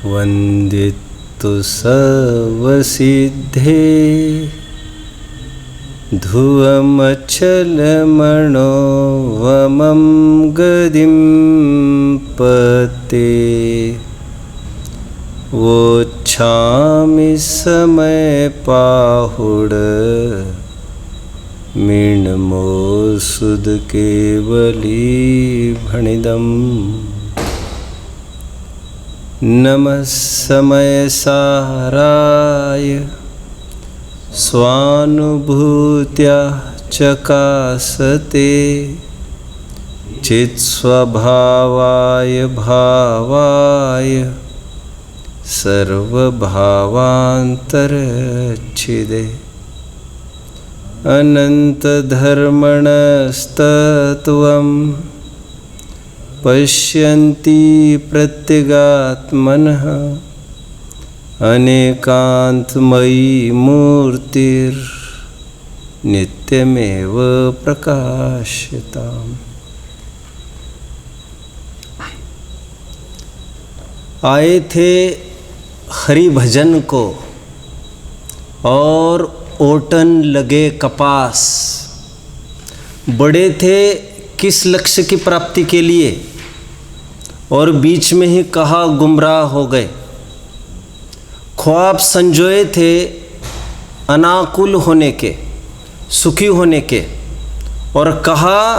वन्दितु सर्वसिद्धे ध्रुवमचलमणोवमं गदिं पते वोच्छामि समयपाहुड मीनमोसुद केवली भणिदम् नमः समयसाराय स्वानुभूत्या चकासते चित्स्वभावाय भावाय सर्वभावान्तरच्छिदे अनन्तधर्मणस्तत्त्वं पश्यन्ति प्रत्यगात्मनः अनेकान्तमयी मूर्तिर्नित्यमेव प्रकाश्यताम्। आए थे हरि भजन को और ओटन लगे कपास। बड़े थे किस लक्ष्य की प्राप्ति के लिए और बीच में ही कहा गुमराह हो गए। ख्वाब संजोए थे अनाकुल होने के, सुखी होने के, और कहा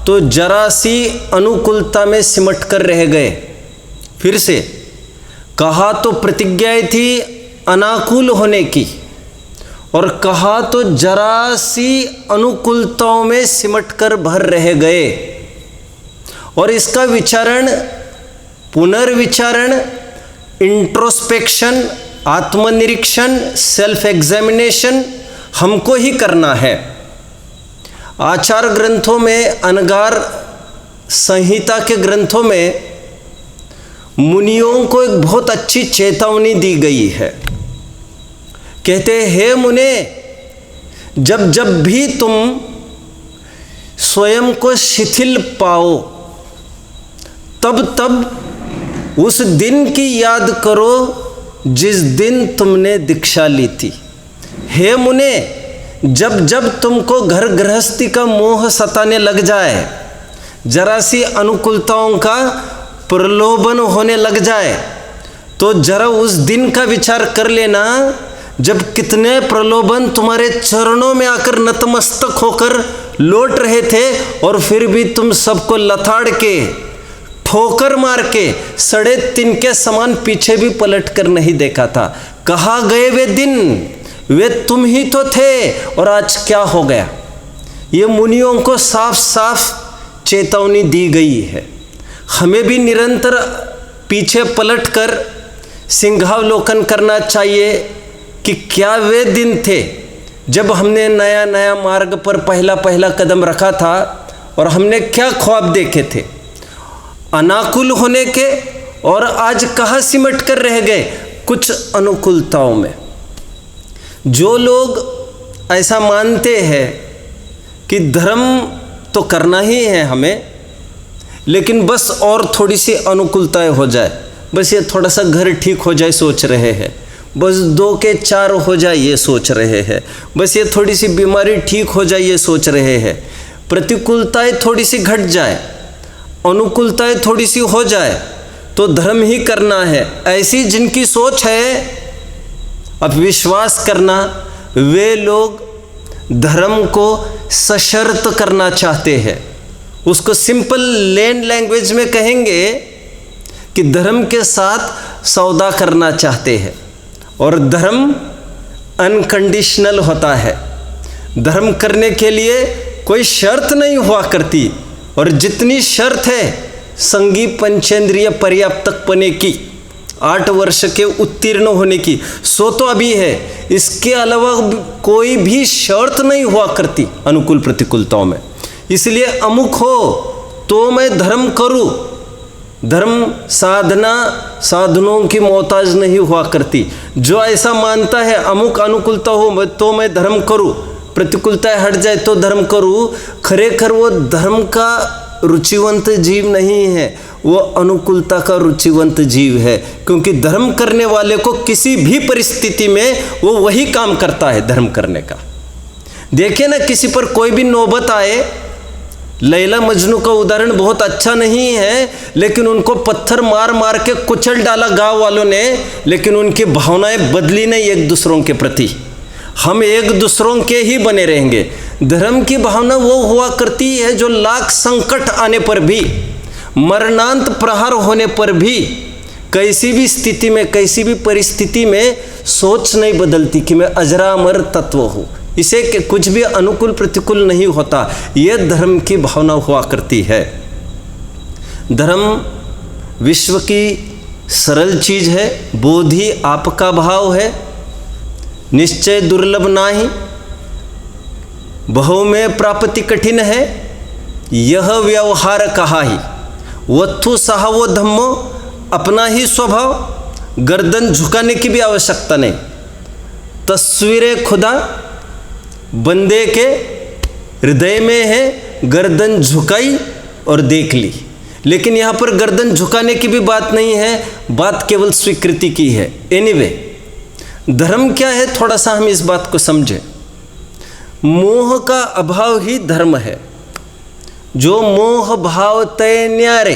तो जरा सी अनुकूलता में सिमट कर रह गए। फिर से कहा तो प्रतिज्ञाएं थी अनाकुल होने की, और कहा तो जरा सी अनुकूलताओं में सिमट कर भर रह गए। और इसका विचारण, पुनर्विचारण, इंट्रोस्पेक्शन, आत्मनिरीक्षण, सेल्फ एग्जामिनेशन हमको ही करना है। आचार ग्रंथों में, अनगार संहिता के ग्रंथों में मुनियों को एक बहुत अच्छी चेतावनी दी गई है। कहते हैं, हे मुने, जब जब भी तुम स्वयं को शिथिल पाओ तब तब उस दिन की याद करो जिस दिन तुमने दीक्षा ली थी। हे मुने, जब जब तुमको घर गृहस्थी का मोह सताने लग जाए, जरा सी अनुकूलताओं का प्रलोभन होने लग जाए, तो जरा उस दिन का विचार कर लेना जब कितने प्रलोभन तुम्हारे चरणों में आकर नतमस्तक होकर लौट रहे थे और फिर भी तुम सबको लथाड़ के, ठोकर मार के, सड़े तिनके समान पीछे भी पलट कर नहीं देखा था। कहाँ गए वे दिन? वे तुम ही तो थे, और आज क्या हो गया? ये मुनियों को साफ साफ चेतावनी दी गई है। हमें भी निरंतर पीछे पलट कर सिंहावलोकन करना चाहिए कि क्या वे दिन थे जब हमने नया नया मार्ग पर पहला पहला कदम रखा था और हमने क्या ख्वाब देखे थे अनाकुल होने के, और आज कहाँ सिमट कर रह गए कुछ अनुकूलताओं में। जो लोग ऐसा मानते हैं कि धर्म तो करना ही है हमें, लेकिन बस और थोड़ी सी अनुकूलताएं हो जाए, बस ये थोड़ा सा घर ठीक हो जाए सोच रहे हैं, बस 2 के 4 हो जाए ये सोच रहे हैं, बस ये थोड़ी सी बीमारी ठीक हो जाए ये सोच रहे हैं, प्रतिकूलताएं थोड़ी सी घट जाए, अनुकूलताएं थोड़ी सी हो जाए तो धर्म ही करना है, ऐसी जिनकी सोच है, अब विश्वास करना वे लोग धर्म को सशर्त करना चाहते हैं। उसको सिंपल लेन लैंग्वेज में कहेंगे कि धर्म के साथ सौदा करना चाहते हैं। और धर्म अनकंडीशनल होता है। धर्म करने के लिए कोई शर्त नहीं हुआ करती, और जितनी शर्त है संगी पंचेंद्रिय पर्याप्तकपने की, 8 वर्ष के उत्तीर्ण होने की, सो तो अभी है, इसके अलावा कोई भी शर्त नहीं हुआ करती अनुकूल प्रतिकूलताओं में। इसलिए अमुक हो तो मैं धर्म करूं। धर्म साधना साधनों की मोहताज नहीं हुआ करती। जो ऐसा मानता है अमुक अनुकूलता हो तो मैं धर्म करूं, प्रतिकूलता हट जाए तो धर्म करूं, खरेखर वो धर्म का रुचिवंत जीव नहीं है, वो अनुकूलता का रुचिवंत जीव है। क्योंकि धर्म करने वाले को किसी भी परिस्थिति में वो वही काम करता है धर्म करने का। देखिए ना, किसी पर कोई भी नौबत आए, लैला मजनू का उदाहरण बहुत अच्छा नहीं है, लेकिन उनको पत्थर मार मार के कुचल डाला गांव वालों ने, लेकिन उनकी भावनाएं बदली नहीं एक दूसरों के प्रति। हम एक दूसरों के ही बने रहेंगे। धर्म की भावना वो हुआ करती है जो लाख संकट आने पर भी, मरणांत प्रहार होने पर भी, कैसी भी स्थिति में, कैसी भी परिस्थिति में सोच नहीं बदलती कि मैं अजरामर तत्व हूँ, इसे कुछ भी अनुकूल प्रतिकूल नहीं होता। यह धर्म की भावना हुआ करती है। धर्म विश्व की सरल चीज है, बोधि आपका भाव है, निश्चय दुर्लभ नाही, बहु में प्राप्ति कठिन है, यह व्यवहार कहा ही, वत्थु सहावो धम्मो, अपना ही स्वभाव, गर्दन झुकाने की भी आवश्यकता नहीं। तस्वीरें खुदा बंदे के हृदय में है, गर्दन झुकाई और देख ली। लेकिन यहाँ पर गर्दन झुकाने की भी बात नहीं है, बात केवल स्वीकृति की है। एनीवे, धर्म क्या है, थोड़ा सा हम इस बात को समझें। मोह का अभाव ही धर्म है। जो मोह भाव तय न्यारे,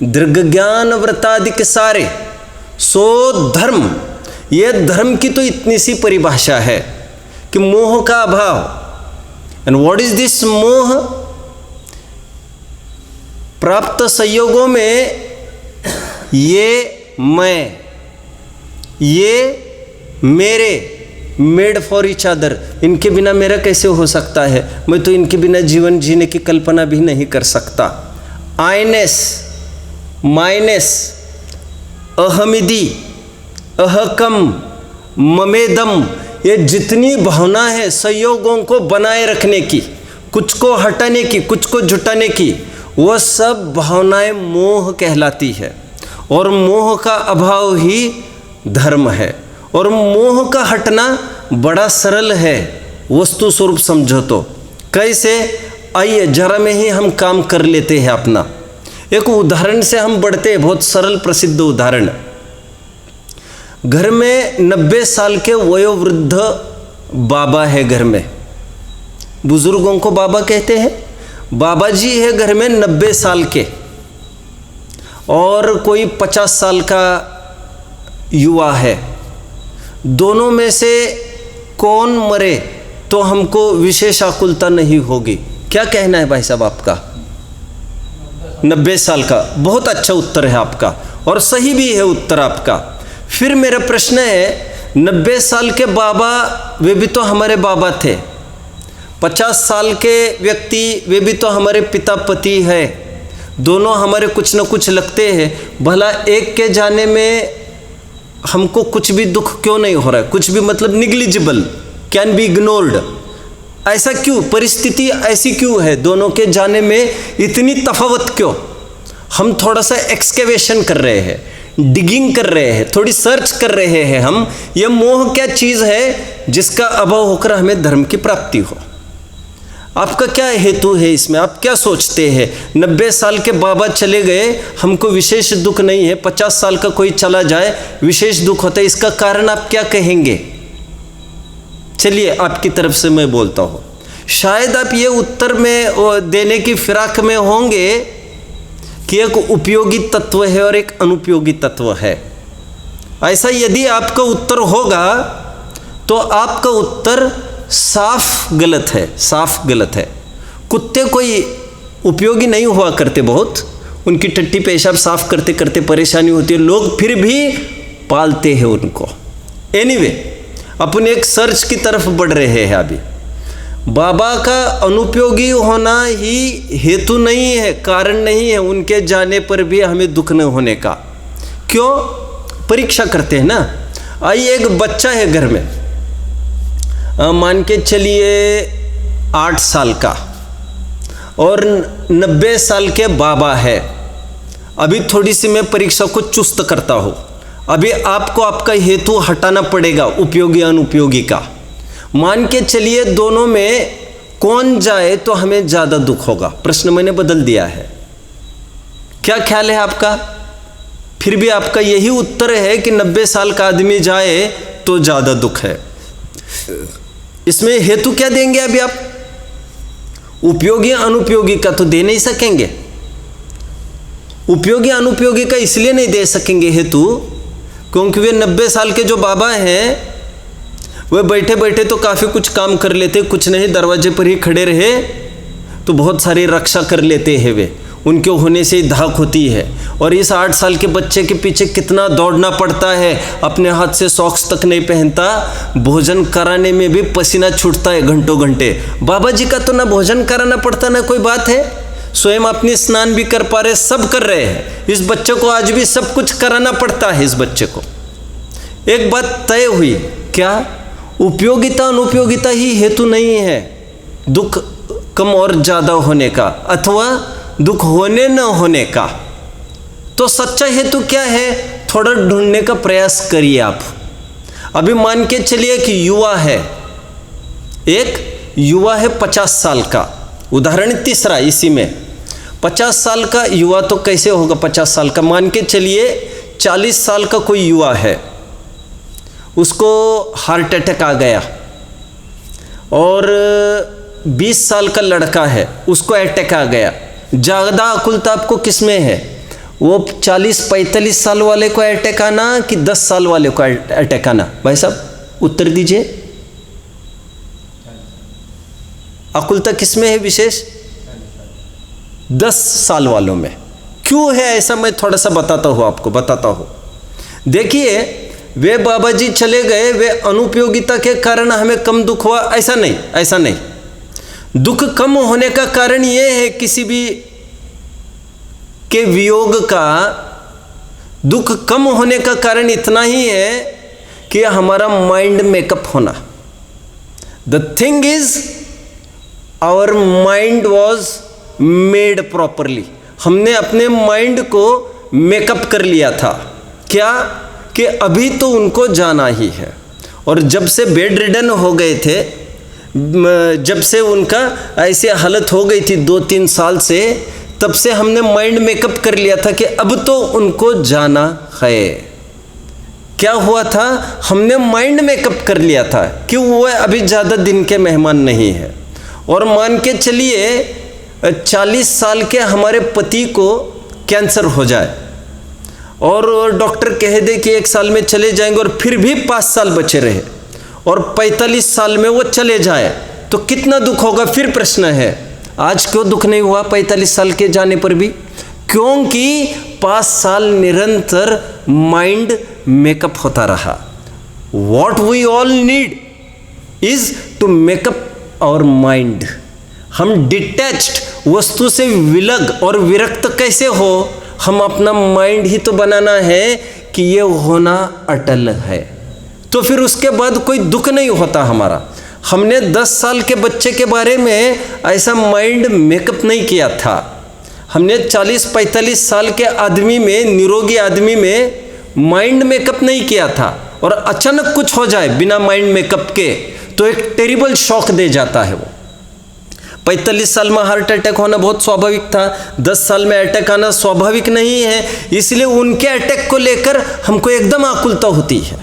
दृग ज्ञान व्रतादिक सारे, सो धर्म। यह धर्म की तो इतनी सी परिभाषा है कि मोह का अभाव। एंड व्हाट इज दिस मोह? प्राप्त संयोगों में ये मैं, ये मेरे, मेड फॉर ईच अदर, इनके बिना मेरा कैसे हो सकता है? मैं तो इनके बिना जीवन जीने की कल्पना भी नहीं कर सकता। आइनेस, माइनेस, अहमिदी, अहकम, ममेदम, ये जितनी भावना है संयोगों को बनाए रखने की, कुछ को हटाने की, कुछ को जुटाने की, वह सब भावनाएं मोह कहलाती है। और मोह का अभाव ही धर्म है। और मोह का हटना बड़ा सरल है, वस्तु स्वरूप समझो तो। कैसे? आइए जरा में ही हम काम कर लेते हैं अपना। एक उदाहरण से हम बढ़ते हैं, बहुत सरल प्रसिद्ध उदाहरण। घर में 90 साल के वयोवृद्ध बाबा है घर में, बुजुर्गों को बाबा कहते हैं। बाबा जी है घर में 90 साल के, और कोई 50 साल का युवा है। दोनों में से कौन मरे तो हमको विशेष आकुलता नहीं होगी? क्या कहना है भाई साहब आपका? 90 साल का। बहुत अच्छा उत्तर है आपका, और सही भी है उत्तर आपका। फिर मेरा प्रश्न है, 90 साल के बाबा, वे भी तो हमारे बाबा थे। 50 साल के व्यक्ति, वे भी तो हमारे पिता पति है। दोनों हमारे कुछ न कुछ लगते हैं। भला एक के जाने में हमको कुछ भी दुख क्यों नहीं हो रहा है? कुछ भी मतलब निग्लिजिबल, कैन बी इग्नोर्ड। ऐसा क्यों? परिस्थिति ऐसी क्यों है? दोनों के जाने में इतनी तफावत क्यों? हम थोड़ा सा एक्सकेवेशन कर रहे हैं, डिगिंग कर रहे हैं, थोड़ी सर्च कर रहे हैं हम। यह मोह क्या चीज़ है जिसका अभाव होकर हमें धर्म की प्राप्ति हो? आपका क्या हेतु है इसमें? आप क्या सोचते हैं? 90 साल के बाबा चले गए, हमको विशेष दुख नहीं है। 50 साल का कोई चला जाए, विशेष दुख होता है। इसका कारण आप क्या कहेंगे? चलिए आपकी तरफ से मैं बोलता हूँ। शायद आप ये उत्तर में देने की फिराक में होंगे कि एक उपयोगी तत्व है और एक अनुपयोगी तत्व है। ऐसा यदि आपका उत्तर होगा तो आपका उत्तर साफ गलत है, साफ गलत है। कुत्ते कोई उपयोगी नहीं हुआ करते, बहुत उनकी टट्टी पेशाब साफ करते करते परेशानी होती है, लोग फिर भी पालते हैं उनको। एनीवे, अपन एक सर्च की तरफ बढ़ रहे हैं अभी। बाबा का अनुपयोगी होना ही हेतु नहीं है, कारण नहीं है उनके जाने पर भी हमें दुख न होने का। क्यों? परीक्षा करते हैं ना। आइए, एक बच्चा है घर में, मान के चलिए 8 साल का, और 90 साल के बाबा है। अभी थोड़ी सी मैं परीक्षा को चुस्त करता हूँ। अभी आपको आपका हेतु हटाना पड़ेगा उपयोगी अनुपयोगी का। मान के चलिए दोनों में कौन जाए तो हमें ज़्यादा दुख होगा? प्रश्न मैंने बदल दिया है। क्या ख्याल है आपका? फिर भी आपका यही उत्तर है कि 90 साल का आदमी जाए तो ज़्यादा दुख है। इसमें हेतु क्या देंगे अभी आप? उपयोगी अनुपयोगी का तो दे नहीं सकेंगे। उपयोगी अनुपयोगी का इसलिए नहीं दे सकेंगे हेतु क्योंकि वे 90 साल के जो बाबा हैं वे बैठे बैठे तो काफ़ी कुछ काम कर लेते, कुछ नहीं दरवाजे पर ही खड़े रहे तो बहुत सारी रक्षा कर लेते हैं। वे उनके होने से ही धाक होती है। और इस 8 साल के बच्चे के पीछे कितना दौड़ना पड़ता है, अपने हाथ से सॉक्स तक नहीं पहनता, भोजन कराने में भी पसीना छूटता है घंटों घंटे। बाबा जी का तो ना भोजन कराना पड़ता ना कोई बात है, स्वयं अपनी स्नान भी कर पा रहे, सब कर रहे हैं। इस बच्चे को आज भी सब कुछ कराना पड़ता है। इस बच्चे को एक बात तय हुई, क्या? उपयोगिता अनुपयोगिता ही हेतु नहीं है दुख कम और ज़्यादा होने का अथवा दुख होने न होने का। तो सच्चा हेतु क्या है? थोड़ा ढूंढने का प्रयास करिए आप। अभी मान के चलिए कि युवा है, एक युवा है 50 साल का, उदाहरण तीसरा इसी में 50 साल का युवा तो कैसे होगा 50 साल का? मान के चलिए 40 साल का कोई युवा है, उसको हार्ट अटैक आ गया। और 20 साल का लड़का है, उसको अटैक आ गया। ज़्यादा अकुलता आपको किस में है? वो 40-45 साल वाले को अटैक आना कि 10 साल वाले को अटैक आना? भाई साहब उत्तर दीजिए। अकुलता किस में है विशेष? 10 साल वालों में। क्यों है ऐसा? मैं थोड़ा सा बताता हूँ। देखिए, वे बाबा जी चले गए, वे अनुपयोगिता के कारण हमें कम दुख हुआ, ऐसा नहीं। दुख कम होने का कारण ये है किसी भी के वियोग का, दुख कम होने का कारण इतना ही है कि हमारा माइंड मेकअप होना। The thing is our mind was made properly. हमने अपने माइंड को मेकअप कर लिया था। क्या? कि अभी तो उनको जाना ही है। और जब से बेड रिडन हो गए थे, जब से उनका ऐसी हालत हो गई थी 2-3 साल से, तब से हमने माइंड मेकअप कर लिया था कि अब तो उनको जाना है। क्या हुआ था? हमने माइंड मेकअप कर लिया था कि वो अभी ज़्यादा दिन के मेहमान नहीं है। और मान के चलिए 40 साल के हमारे पति को कैंसर हो जाए और डॉक्टर कह दे कि 1 साल में चले जाएंगे और फिर भी 5 साल बचे रहे और 45 साल में वो चले जाए तो कितना दुख होगा? फिर प्रश्न है, आज क्यों दुख नहीं हुआ 45 साल के जाने पर भी? क्योंकि 5 साल निरंतर माइंड मेकअप होता रहा। What we all need is to makeup our mind. हम डिटैच्ड वस्तु से विलग और विरक्त कैसे हो? हम अपना माइंड ही तो बनाना है कि ये होना अटल है, तो फिर उसके बाद कोई दुख नहीं होता हमारा। हमने 10 साल के बच्चे के बारे में ऐसा माइंड मेकअप नहीं किया था। हमने 40-45 साल के आदमी में, निरोगी आदमी में माइंड मेकअप नहीं किया था। और अचानक कुछ हो जाए बिना माइंड मेकअप के तो एक टेरिबल शॉक दे जाता है वो। 45 साल में हार्ट अटैक होना बहुत स्वाभाविक था, 10 साल में अटैक आना स्वाभाविक नहीं है। इसलिए उनके अटैक को लेकर हमको एकदम आकुलता होती है।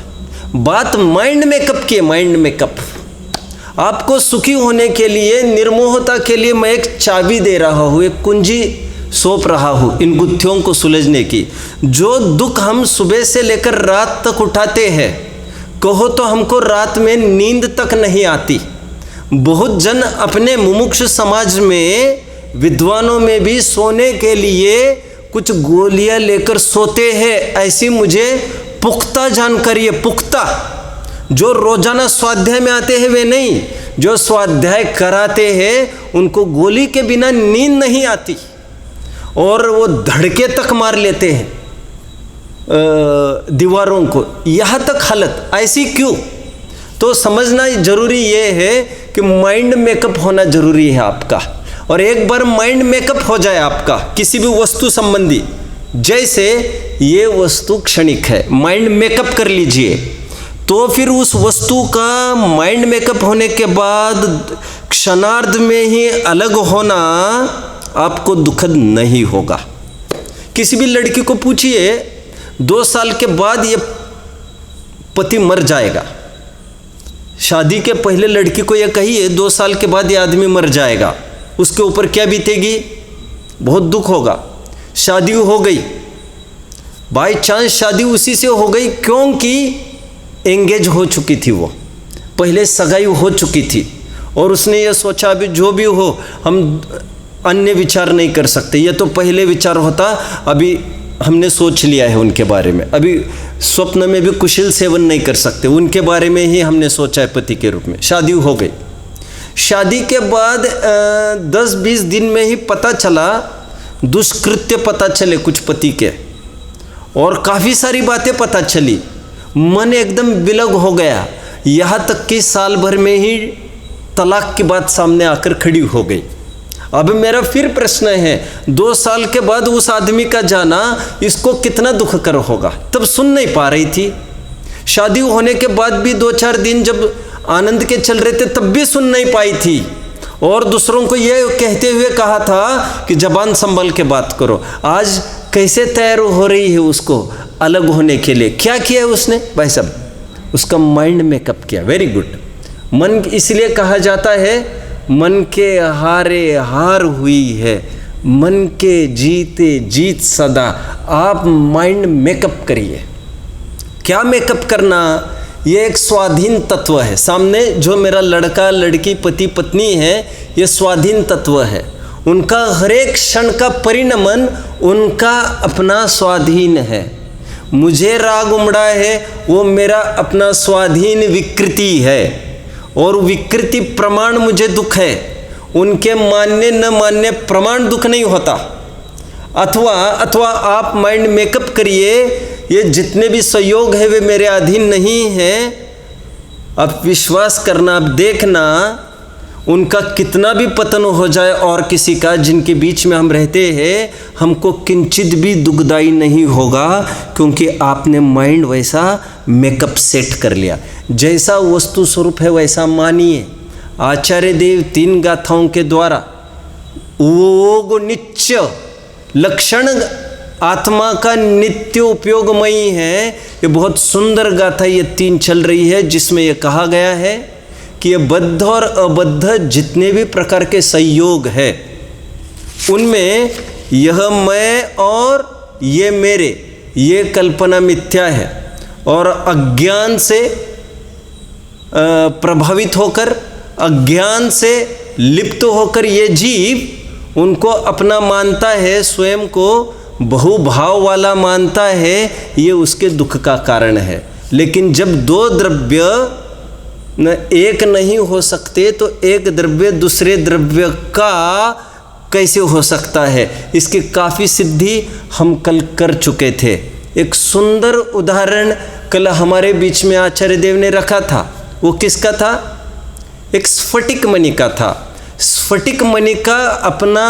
बात माइंड मेकअप की, माइंड मेकअप। आपको सुखी होने के लिए, निर्मोहता के लिए मैं एक चाबी दे रहा हूँ, एक कुंजी सौंप रहा हूँ इन गुत्थियों को सुलझने की। जो दुख हम सुबह से लेकर रात तक उठाते हैं, कहो तो हमको रात में नींद तक नहीं आती। बहुत जन अपने मुमुक्ष समाज में, विद्वानों में भी सोने के लिए कुछ गोलियां लेकर सोते हैं, ऐसी मुझे पुख्ता जानकारी है। पुख्ता जो रोजाना स्वाध्याय में आते हैं वे नहीं, जो स्वाध्याय कराते हैं उनको गोली के बिना नींद नहीं आती और वो धड़के तक मार लेते हैं दीवारों को। यहाँ तक हालत ऐसी क्यों? तो समझना जरूरी ये है कि माइंड मेकअप होना जरूरी है आपका। और एक बार माइंड मेकअप हो जाए आपका किसी भी वस्तु संबंधी, जैसे ये वस्तु क्षणिक है, माइंड मेकअप कर लीजिए, तो फिर उस वस्तु का माइंड मेकअप होने के बाद क्षणार्ध में ही अलग होना आपको दुखद नहीं होगा। किसी भी लड़की को पूछिए 2 साल के बाद ये पति मर जाएगा, शादी के पहले लड़की को ये कहिए 2 साल के बाद ये आदमी मर जाएगा, उसके ऊपर क्या बीतेगी? बहुत दुख होगा। शादी हो गई, बाय चांस शादी उसी से हो गई क्योंकि एंगेज हो चुकी थी, वो पहले सगाई हो चुकी थी और उसने ये सोचा अभी जो भी हो हम अन्य विचार नहीं कर सकते, ये तो पहले विचार होता, अभी हमने सोच लिया है उनके बारे में, अभी स्वप्न में भी कुशल सेवन नहीं कर सकते, उनके बारे में ही हमने सोचा है पति के रूप में। शादी हो गई, शादी के बाद 10-20 दिन में ही पता चला, दुष्कृत्य पता चले कुछ पति के और काफ़ी सारी बातें पता चली, मन एकदम विलग हो गया, यहाँ तक कि साल भर में ही तलाक की बात सामने आकर खड़ी हो गई। अब मेरा फिर प्रश्न है, 2 साल के बाद उस आदमी का जाना इसको कितना दुखकर होगा? तब सुन नहीं पा रही थी, शादी होने के बाद भी 2-4 दिन जब आनंद के चल रहे थे तब भी सुन नहीं पाई थी और दूसरों को ये कहते हुए कहा था कि जबान संभल के बात करो। आज कैसे तैयार हो रही है उसको अलग होने के लिए? क्या किया है उसने भाई साहब? उसका माइंड मेकअप किया। Very good. मन इसलिए कहा जाता है मन के हारे हार हुई है, मन के जीते जीत सदा। आप माइंड मेकअप करिए। क्या मेकअप करना? ये एक स्वाधीन तत्व है। सामने जो मेरा लड़का लड़की पति पत्नी है ये स्वाधीन तत्व है, उनका हर एक क्षण का परिणमन उनका अपना स्वाधीन है। मुझे राग उमड़ा है वो मेरा अपना स्वाधीन विकृति है और विकृति प्रमाण मुझे दुख है, उनके मानने न मानने प्रमाण दुख नहीं होता। अथवा आप माइंड मेकअप करिए, ये जितने भी संयोग है वे मेरे अधीन नहीं हैं। अब विश्वास करना, अब देखना उनका कितना भी पतन हो जाए और किसी का जिनके बीच में हम रहते हैं, हमको किंचित भी दुखदाई नहीं होगा, क्योंकि आपने माइंड वैसा मेकअप सेट कर लिया। जैसा वस्तु स्वरूप है वैसा मानिए। आचार्य देव 3 गाथाओं के द्वारा वो नित्य लक्षण आत्मा का नित्य उपयोगमयी है। ये बहुत सुंदर गाथा ये 3 चल रही है, जिसमें ये कहा गया है कि ये बद्ध और अबद्ध जितने भी प्रकार के संयोग है उनमें यह मैं और ये मेरे, ये कल्पना मिथ्या है और अज्ञान से प्रभावित होकर, अज्ञान से लिप्त होकर ये जीव उनको अपना मानता है, स्वयं को बहुभाव वाला मानता है, ये उसके दुख का कारण है। लेकिन जब 2 द्रव्य न एक नहीं हो सकते तो एक द्रव्य दूसरे द्रव्य का कैसे हो सकता है? इसकी काफ़ी सिद्धि हम कल कर चुके थे। एक सुंदर उदाहरण कल हमारे बीच में आचार्य देव ने रखा था। वो किसका था? एक स्फटिक मणि का था। स्फटिक मणि का अपना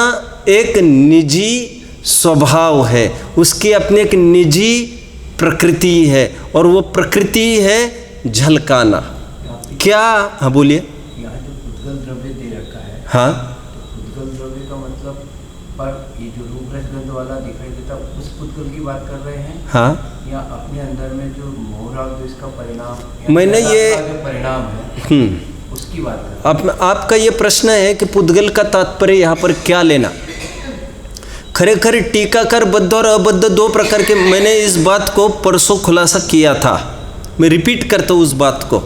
एक निजी स्वभाव है, उसकी अपनी एक निजी प्रकृति है और वो प्रकृति है झलकाना। क्या? हाँ बोलिए। यहाँ जो पुद्गल द्रव्य दे रखा है, हाँ, तो पुद्गल द्रव्य का मतलब पर ये जो रूप रस गंध वाला दिखाई देता उस पुद्गल की बात कर रहे हैं? हाँ, या अपने अंदर में जो मोह राग जो इसका परिणाम, मैंने ये जो परिणाम है उसकी बात कर रहे हैं। आपका ये प्रश्न है कि पुद्गल का तात्पर्य यहाँ पर क्या लेना? खरेखर टीकाकार बद्ध और अबद्ध 2 प्रकार के, मैंने इस बात को परसों खुलासा किया था, मैं रिपीट करता हूँ उस बात को।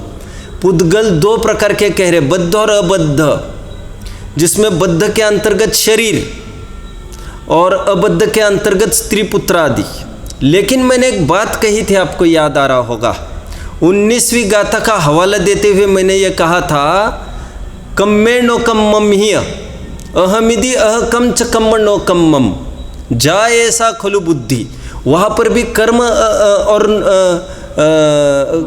पुद्गल 2 प्रकार के कह रहे, बद्ध और अबद्ध, जिसमें बद्ध के अंतर्गत शरीर और अबद्ध के अंतर्गत स्त्री पुत्र आदि। लेकिन मैंने एक बात कही थी, आपको याद आ रहा होगा, 19वीं गाथा का हवाला देते हुए मैंने ये कहा था, कम्मे नो कम्मम ही अहमिदी अह कम च कम्म नो कम्मम जाए ऐसा खलु बुद्धि। वहाँ पर भी कर्म और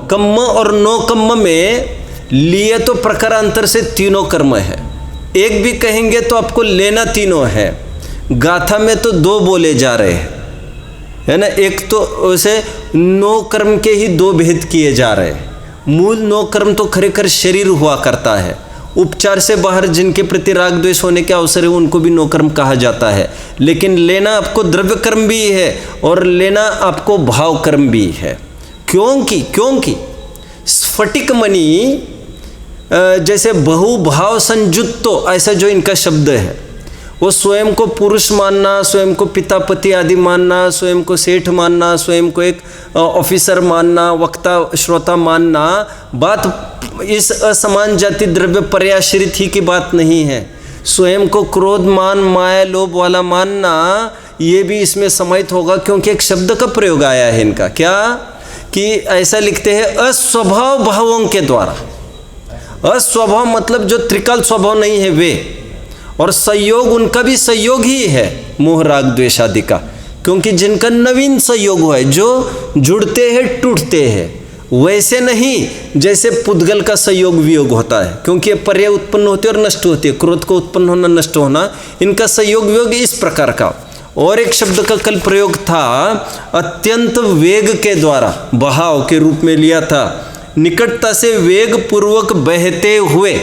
कम्म और नो कम्म में लिए तो प्रकारांतर से 3 कर्म है। एक भी कहेंगे तो आपको लेना 3 है। गाथा में तो 2 बोले जा रहे हैं, है ना। एक तो उसे 9 कर्म के ही 2 भेद किए जा रहे हैं मूल नो कर्म तो खरेखर शरीर हुआ करता है। उपचार से बाहर जिनके प्रति राग द्वेष होने के अवसर है उनको भी नो कर्म कहा जाता है। लेकिन लेना आपको द्रव्य कर्म भी है और लेना आपको भाव कर्म भी है। क्योंकि स्फटिक मणि जैसे बहुभाव संयुक्तो, ऐसा जो इनका शब्द है, वो स्वयं को पुरुष मानना, स्वयं को पिता पति आदि मानना, स्वयं को सेठ मानना, स्वयं को एक ऑफिसर मानना, वक्ता श्रोता मानना, बात इस असमान जाति द्रव्य पर्याश्रित ही की बात नहीं है। स्वयं को क्रोध मान माया लोभ वाला मानना ये भी इसमें समाहित होगा, क्योंकि एक शब्द का प्रयोग आया है इनका, क्या कि ऐसा लिखते हैं अस्वभाव भावों के द्वारा। अस्वभाव मतलब जो त्रिकाल स्वभाव नहीं है वे, और संयोग उनका भी संयोग ही है मोह राग द्वेष आदि का, क्योंकि जिनका नवीन संयोग है, जो जुड़ते हैं टूटते हैं, वैसे नहीं जैसे पुद्गल का संयोग वियोग होता है, क्योंकि ये पर्याय उत्पन्न होती है और नष्ट होती है, क्रोध को उत्पन्न होना नष्ट होना, इनका संयोग वियोग इस प्रकार का। और एक शब्द का कल प्रयोग था अत्यंत वेग के द्वारा, बहाव के रूप में लिया था, निकटता से वेग पूर्वक बहते हुए।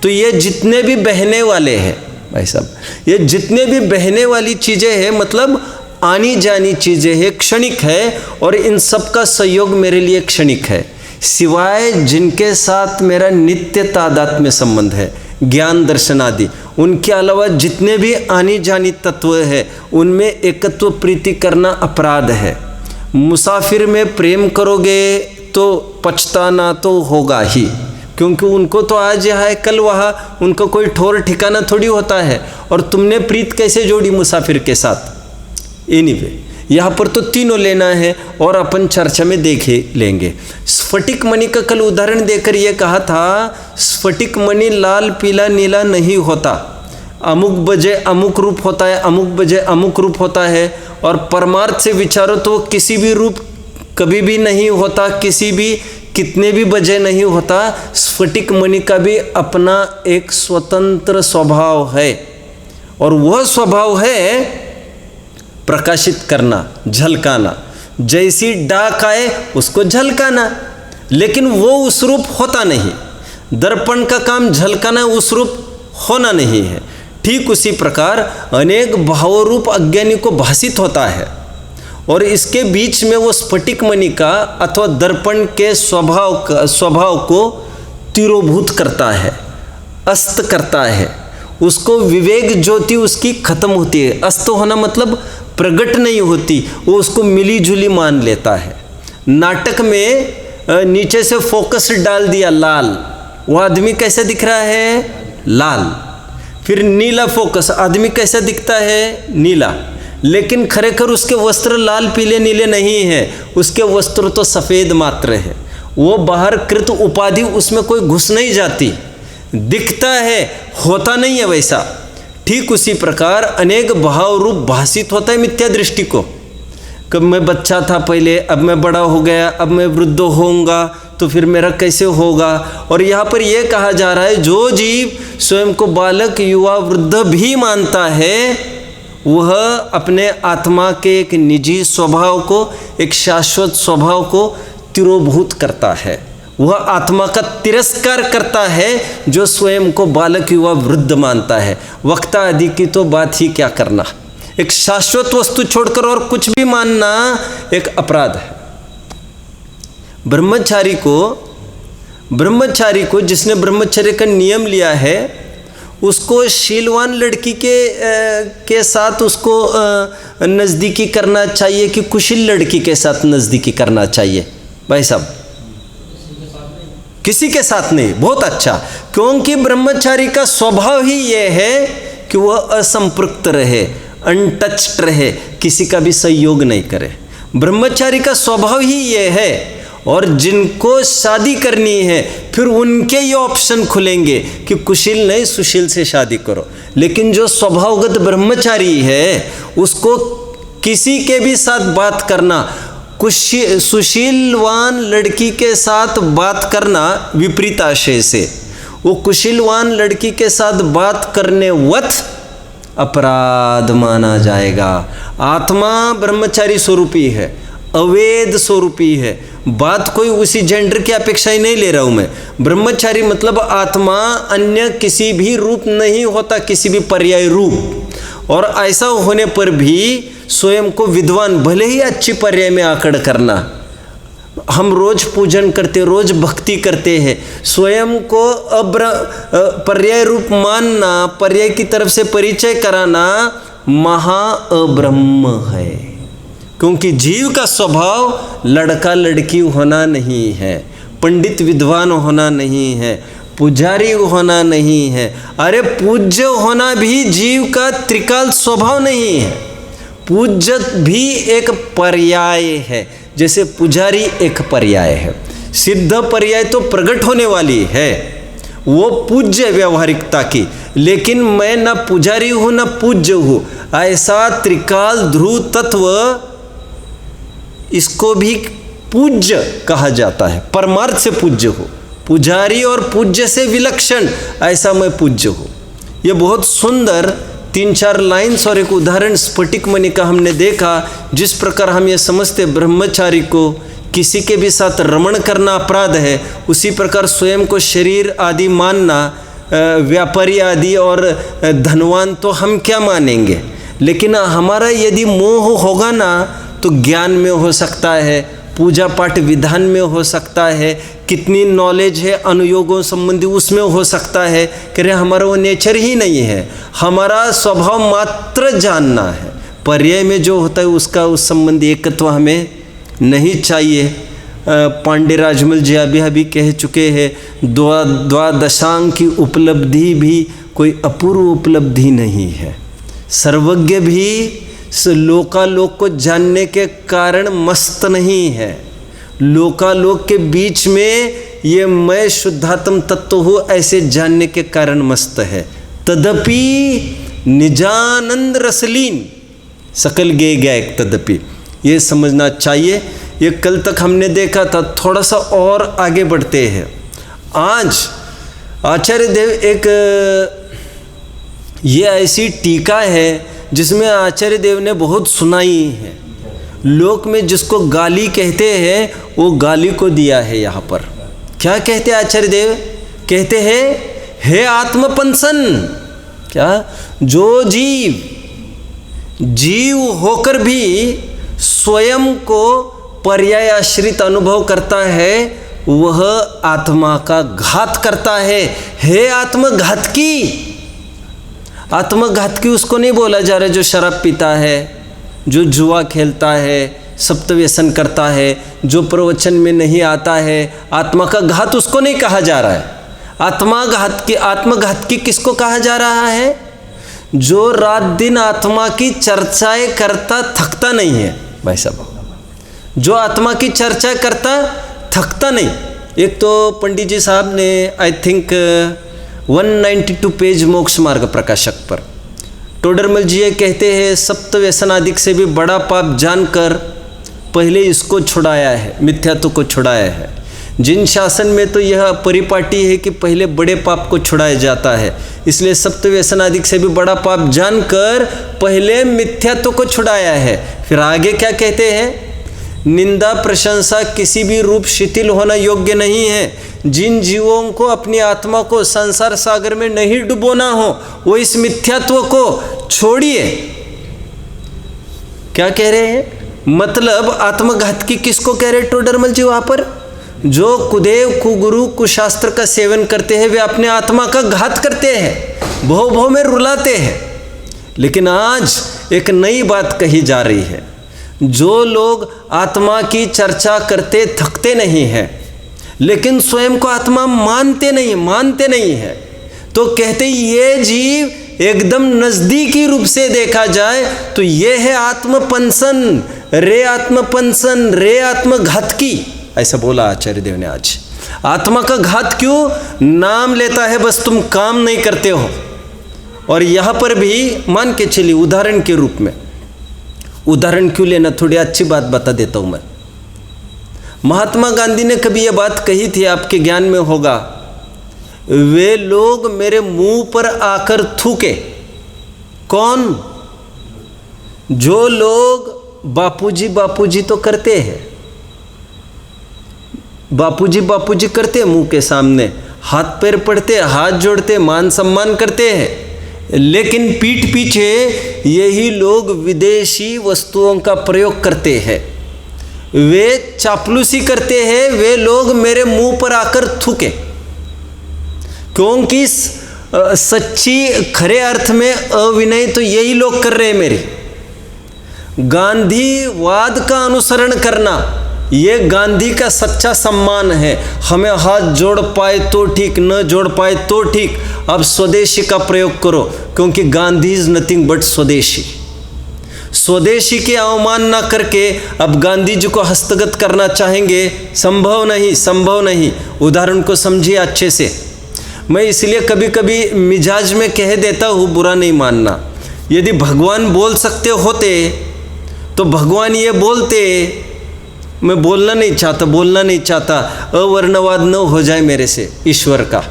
तो ये जितने भी बहने वाले हैं भाई साहब, ये जितने भी बहने वाली चीज़ें हैं, मतलब आनी जानी चीज़ें हैं, क्षणिक है, और इन सब का संयोग मेरे लिए क्षणिक है, सिवाय जिनके साथ मेरा नित्य तादात्म्य संबंध है, ज्ञान दर्शन आदि, उनके अलावा जितने भी आनी जानी तत्व है उनमें एकत्व प्रीति करना अपराध है। मुसाफिर में प्रेम करोगे तो पछताना तो होगा ही, क्योंकि उनको तो आज यहाँ है कल वहाँ, उनका कोई ठौर ठिकाना थोड़ी होता है। और तुमने प्रीत कैसे जोड़ी मुसाफिर के साथ? एनीवे, यहाँ पर तो तीनों लेना है और अपन चर्चा में देखे लेंगे। स्फटिक मणि का कल उदाहरण देकर ये कहा था, स्फटिक मणि लाल पीला नीला नहीं होता, अमुक बजे अमुक रूप होता है, अमुक बजे अमुक रूप होता है। और परमार्थ से विचारो तो किसी भी रूप कभी भी नहीं होता, किसी भी कितने भी बजे नहीं होता। स्फटिक मणि का भी अपना एक स्वतंत्र स्वभाव है, और वह स्वभाव है प्रकाशित करना, झलकाना। जैसी डाक आए उसको झलकाना, लेकिन वो उस रूप होता नहीं। दर्पण का काम झलकाना, उस रूप होना नहीं है। ठीक उसी प्रकार अनेक भाव रूप अज्ञानी को भासित होता है, और इसके बीच में वो स्फटिक मणि का अथवा दर्पण के स्वभाव को तिरोभूत करता है, अस्त करता है। उसको विवेक ज्योति उसकी खत्म होती है। अस्त होना मतलब प्रकट नहीं होती, वो उसको मिली जुली मान लेता है। नाटक में नीचे से फोकस डाल दिया लाल, वो आदमी कैसा दिख रहा है? लाल। फिर नीला फोकस, आदमी कैसा दिखता है? नीला। लेकिन खरेखर उसके वस्त्र लाल पीले नीले नहीं है, उसके वस्त्र तो सफ़ेद मात्र है। वो बाहर कृत उपाधि उसमें कोई घुस नहीं जाती, दिखता है, होता नहीं है वैसा। ठीक उसी प्रकार अनेक भाव रूप भासित होता है मिथ्या दृष्टि को। कब मैं बच्चा था पहले, अब मैं बड़ा हो गया, अब मैं वृद्ध होऊंगा तो फिर मेरा कैसे होगा। और यहाँ पर यह कहा जा रहा है, जो जीव स्वयं को बालक युवा वृद्ध भी मानता है, वह अपने आत्मा के एक निजी स्वभाव को, एक शाश्वत स्वभाव को तिरोभूत करता है। वह आत्मा का तिरस्कार करता है जो स्वयं को बालक युवा वृद्ध मानता है। वक्ता आदि की तो बात ही क्या करना, एक शाश्वत वस्तु छोड़कर और कुछ भी मानना एक अपराध है। ब्रह्मचारी को जिसने ब्रह्मचर्य का नियम लिया है, उसको शीलवान लड़की के साथ उसको नज़दीकी करना चाहिए कि कुशील लड़की के साथ नज़दीकी करना चाहिए? भाई साहब, किसी के साथ नहीं। बहुत अच्छा, क्योंकि ब्रह्मचारी का स्वभाव ही ये है कि वह असंपृक्त रहे, अनटच्ड रहे, किसी का भी सहयोग नहीं करे। ब्रह्मचारी का स्वभाव ही ये है। और जिनको शादी करनी है, फिर उनके ये ऑप्शन खुलेंगे कि कुशील नहीं सुशील से शादी करो। लेकिन जो स्वभावगत ब्रह्मचारी है, उसको किसी के भी साथ बात करना, सुशीलवान लड़की के साथ बात करना विपरीत आशय से, वो कुशीलवान लड़की के साथ बात करने वत अपराध माना जाएगा। आत्मा ब्रह्मचारी स्वरूपी है, अवेद स्वरूपी है। बात कोई उसी जेंडर की अपेक्षा ही नहीं ले रहा हूँ मैं। ब्रह्मचारी मतलब आत्मा अन्य किसी भी रूप नहीं होता, किसी भी पर्याय रूप। और ऐसा होने पर भी स्वयं को विद्वान, भले ही अच्छी पर्याय में आकड़ करना, हम रोज पूजन करते, रोज भक्ति करते हैं, स्वयं को पर्याय रूप मानना, पर्याय की तरफ से परिचय कराना महा अब्रह्म है। क्योंकि जीव का स्वभाव लड़का लड़की होना नहीं है, पंडित विद्वान होना नहीं है, पुजारी होना नहीं है। अरे पूज्य होना भी जीव का त्रिकाल स्वभाव नहीं है। पूज्य भी एक पर्याय है, जैसे पुजारी एक पर्याय है। सिद्ध पर्याय तो प्रकट होने वाली है, वो पूज्य व्यवहारिकता की। लेकिन मैं न पुजारी हूँ न पूज्य हूँ, ऐसा त्रिकाल ध्रुव तत्व, इसको भी पूज्य कहा जाता है। परमार्थ से पूज्य हो, पुजारी और पूज्य से विलक्षण, ऐसा मैं पूज्य हूँ। ये बहुत सुंदर 3-4 लाइन्स और एक उदाहरण स्फटिक मणि का हमने देखा। जिस प्रकार हम ये समझते ब्रह्मचारी को किसी के भी साथ रमण करना अपराध है, उसी प्रकार स्वयं को शरीर आदि मानना, व्यापारी आदि और धनवान तो हम क्या मानेंगे। लेकिन हमारा यदि मोह होगा ना तो ज्ञान में हो सकता है, पूजा पाठ विधान में हो सकता है, कितनी नॉलेज है अनुयोगों संबंधी उसमें हो सकता है। कि हमारा वो नेचर ही नहीं है, हमारा स्वभाव मात्र जानना है। पर्याय में जो होता है उसका उस संबंधी एकत्व हमें नहीं चाहिए। पांडे राजमल जी अभी कह चुके हैं, द्वादशांग की उपलब्धि भी कोई अपूर्व उपलब्धि नहीं है। सर्वज्ञ भी लोकालोक को जानने के कारण मस्त नहीं है। लोकालोक के बीच में ये मैं शुद्धात्म तत्व हूँ ऐसे जानने के कारण मस्त है। तदपि निजानंद रसलीन सकल गे गायक, तदपि ये समझना चाहिए। ये कल तक हमने देखा था, थोड़ा सा और आगे बढ़ते हैं। आज आचार्य देव एक ये ऐसी टीका है जिसमें आचार्य देव ने बहुत सुनाई है। लोक में जिसको गाली कहते हैं वो गाली को दिया है। यहाँ पर क्या कहते हैं आचार्य देव? कहते हैं हे आत्मपंसन, क्या जो जीव होकर भी स्वयं को पर्याय आश्रित अनुभव करता है, वह आत्मा का घात करता है। हे आत्मघातकी, आत्मघातकी उसको नहीं बोला जा रहा जो शराब पीता है, जो जुआ खेलता है, सप्त व्यसन करता है, जो प्रवचन में नहीं आता है। आत्मा का घात उसको नहीं कहा जा रहा है। आत्मघातकी किसको कहा जा रहा है? जो रात दिन आत्मा की चर्चाएं करता थकता नहीं है भाई साहब, जो आत्मा की चर्चा करता थकता नहीं। एक तो पंडित जी साहब ने आई थिंक 192 पेज मोक्ष मार्ग प्रकाशक पर टोडरमल जी ये कहते हैं, सप्त व्यसनादिक से भी बड़ा पाप जानकर पहले इसको छुड़ाया है, मिथ्यात्व को छुड़ाया है। जिन शासन में तो यह परिपाटी है कि पहले बड़े पाप को छुड़ाया जाता है, इसलिए सप्त व्यसनादिक से भी बड़ा पाप जानकर पहले मिथ्यात्व को छुड़ाया है। फिर आगे क्या कहते हैं? निंदा प्रशंसा किसी भी रूप शिथिल होना योग्य नहीं है। जिन जीवों को अपनी आत्मा को संसार सागर में नहीं डुबोना हो, वो इस मिथ्यात्व को छोड़िए। क्या कह रहे हैं? मतलब आत्मघातकी किसको कह रहे टोडरमल जी? वहाँ पर जो कुदेव कुगुरु कुशास्त्र का सेवन करते हैं वे अपने आत्मा का घात करते हैं, भव भव में रुलाते हैं। लेकिन आज एक नई बात कही जा रही है, जो लोग आत्मा की चर्चा करते थकते नहीं हैं, लेकिन स्वयं को आत्मा मानते नहीं है, तो कहते ये जीव एकदम नजदीकी रूप से देखा जाए तो ये है आत्मपंसन, रे आत्मघातकी, ऐसा बोला आचार्य देव ने। आज आत्मा का घात क्यों? नाम लेता है बस, तुम काम नहीं करते हो। और यहाँ पर भी मान के चलिए उदाहरण के रूप में, उदाहरण क्यों लेना, थोड़ी अच्छी बात बता देता हूँ मैं। महात्मा गांधी ने कभी यह बात कही थी, आपके ज्ञान में होगा, वे लोग मेरे मुंह पर आकर थूके। कौन? जो लोग बापूजी बापूजी तो करते हैं, बापूजी बापूजी करते मुंह के सामने, हाथ पैर पड़ते, हाथ जोड़ते, मान सम्मान करते हैं, लेकिन पीठ पीछे यही लोग विदेशी वस्तुओं का प्रयोग करते हैं, वे चापलूसी करते हैं, वे लोग मेरे मुंह पर आकर थूके, क्योंकि सच्ची खरे अर्थ में अविनय तो यही लोग कर रहे हैं मेरे। गांधीवाद का अनुसरण करना ये गांधी का सच्चा सम्मान है। हमें हाथ जोड़ पाए तो ठीक, न जोड़ पाए तो ठीक, अब स्वदेशी का प्रयोग करो, क्योंकि गांधी इज नथिंग बट स्वदेशी। स्वदेशी के अवमानना करके अब गांधी जी को हस्तगत करना चाहेंगे, संभव नहीं, संभव नहीं। उदाहरण को समझिए अच्छे से। मैं इसलिए कभी कभी मिजाज में कह देता हूँ, बुरा नहीं मानना। यदि भगवान बोल सकते होते तो भगवान ये बोलते। मैं बोलना नहीं चाहता, अवर्णवाद न हो जाए मेरे से ईश्वर का,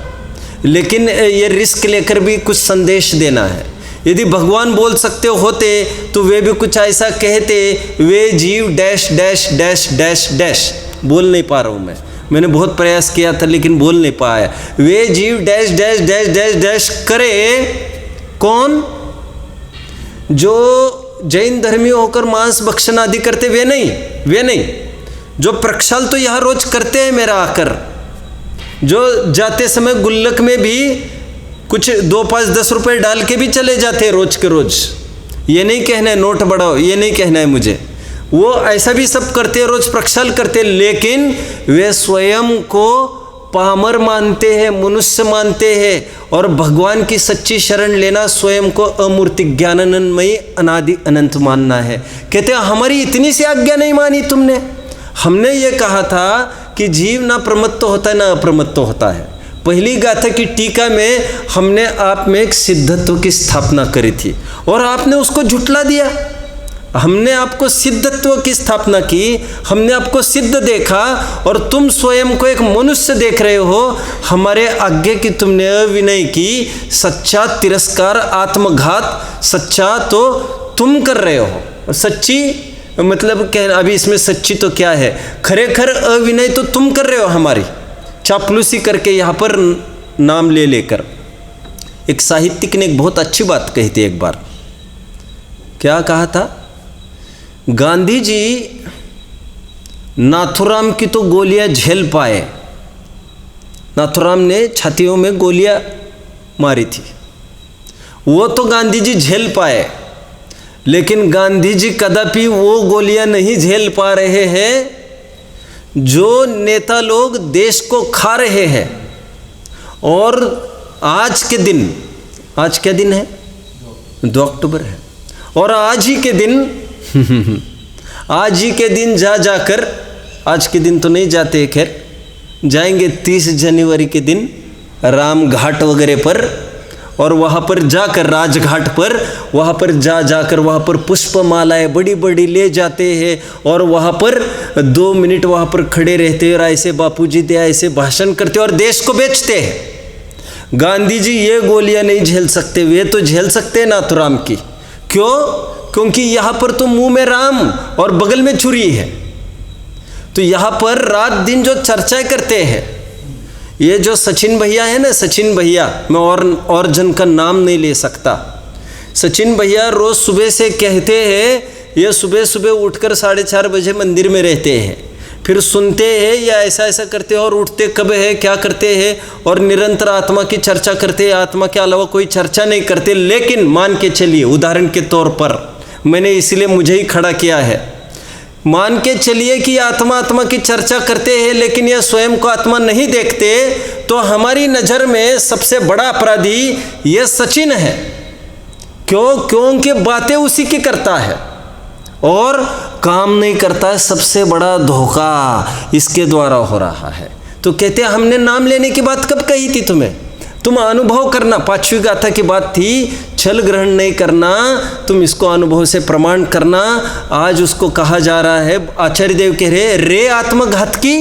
लेकिन ये रिस्क लेकर भी कुछ संदेश देना है। यदि भगवान बोल सकते होते तो वे भी कुछ ऐसा कहते, वे जीव dash dash dash dash dash, बोल नहीं पा रहा हूँ मैंने बहुत प्रयास किया था लेकिन बोल नहीं पाया। वे जीव dash dash dash dash dash करे, कौन? जो जैन धर्मी होकर मांस भक्षण आदि करते, वे नहीं। जो प्रक्षाल तो यहाँ रोज करते हैं मेरा आकर, जो जाते समय गुल्लक में भी कुछ 2, 5, 10 रुपए डाल के भी चले जाते हैं रोज के रोज। ये नहीं कहना है नोट बढ़ाओ, ये नहीं कहना है मुझे, वो ऐसा भी सब करते हैं, रोज प्रक्षाल करते हैं, लेकिन वे स्वयं को पामर मानते हैं, मनुष्य मानते हैं। और भगवान की सच्ची शरण लेना स्वयं को अमूर्ति ज्ञानानंदमयी अनादि अनंत मानना है। कहते हैं हमारी इतनी सी आज्ञा नहीं मानी तुमने। हमने ये कहा था कि जीव ना प्रमत्त होता है ना अप्रमत्त होता है। पहली गाथा की टीका में हमने आप में एक सिद्धत्व की स्थापना करी थी और आपने उसको झुटला दिया। हमने आपको सिद्धत्व की स्थापना की, हमने आपको सिद्ध देखा और तुम स्वयं को एक मनुष्य देख रहे हो। हमारे आज्ञा की तुमने अविनय की, सच्चा तिरस्कार, आत्मघात सच्चा तो तुम कर रहे हो। सच्ची मतलब कह, अभी इसमें सच्ची तो क्या है, खरेखर अविनय तो तुम कर रहे हो हमारी, चापलूसी करके यहाँ पर नाम ले लेकर। एक साहित्यिक ने एक बहुत अच्छी बात कही थी एक बार। क्या कहा था? गांधी जी नाथुराम की तो गोलियां झेल पाए, नाथुराम ने छातियों में गोलियां मारी थी, वो तो गांधी जी झेल पाए, लेकिन गांधी जी कदापि वो गोलियां नहीं झेल पा रहे हैं जो नेता लोग देश को खा रहे हैं। और आज के दिन, आज क्या दिन है? 2 अक्टूबर है। और आज ही के दिन आज ही के दिन जाकर, आज के दिन तो नहीं जाते, खैर जाएंगे 30 जनवरी के दिन राम घाट वगैरह पर, और वहाँ पर जाकर राजघाट पर, वहाँ पर जाकर वहाँ पर पुष्पमालाएं बड़ी बड़ी ले जाते हैं और वहाँ पर 2 मिनट वहाँ पर खड़े रहते हैं और ऐसे बापूजी दे ऐसे भाषण करते और देश को बेचते हैं। गांधी जी ये गोलियां नहीं झेल सकते, वे तो झेल सकते हैं नाथुराम की। क्यों? क्योंकि यहाँ पर तो मुंह में राम और बगल में छुरी है। तो यहाँ पर रात दिन जो चर्चाएं करते हैं, ये जो सचिन भैया है ना, सचिन भैया, मैं और जन का नाम नहीं ले सकता। सचिन भैया रोज सुबह से कहते हैं, ये सुबह सुबह उठकर 4:30 बजे मंदिर में रहते हैं, फिर सुनते हैं या ऐसा ऐसा करते हैं और उठते कब है, क्या करते हैं, और निरंतर आत्मा की चर्चा करते हैं। आत्मा के अलावा कोई चर्चा नहीं करते। लेकिन मान के चलिए, उदाहरण के तौर पर मैंने इसलिए मुझे ही खड़ा किया है, मान के चलिए कि आत्मा की चर्चा करते हैं लेकिन यह स्वयं को आत्मा नहीं देखते, तो हमारी नज़र में सबसे बड़ा अपराधी यह सचिन है। क्यों? क्योंकि बातें उसी की करता है और काम नहीं करता है। सबसे बड़ा धोखा इसके द्वारा हो रहा है। तो कहते हैं हमने नाम लेने की बात कब कही थी तुम्हें? तुम अनुभव करना, 5वीं गाथा की बात थी, छल ग्रहण नहीं करना, तुम इसको अनुभव से प्रमाण करना। आज उसको कहा जा रहा है, आचार्य देव कह रहे रे आत्मघात की,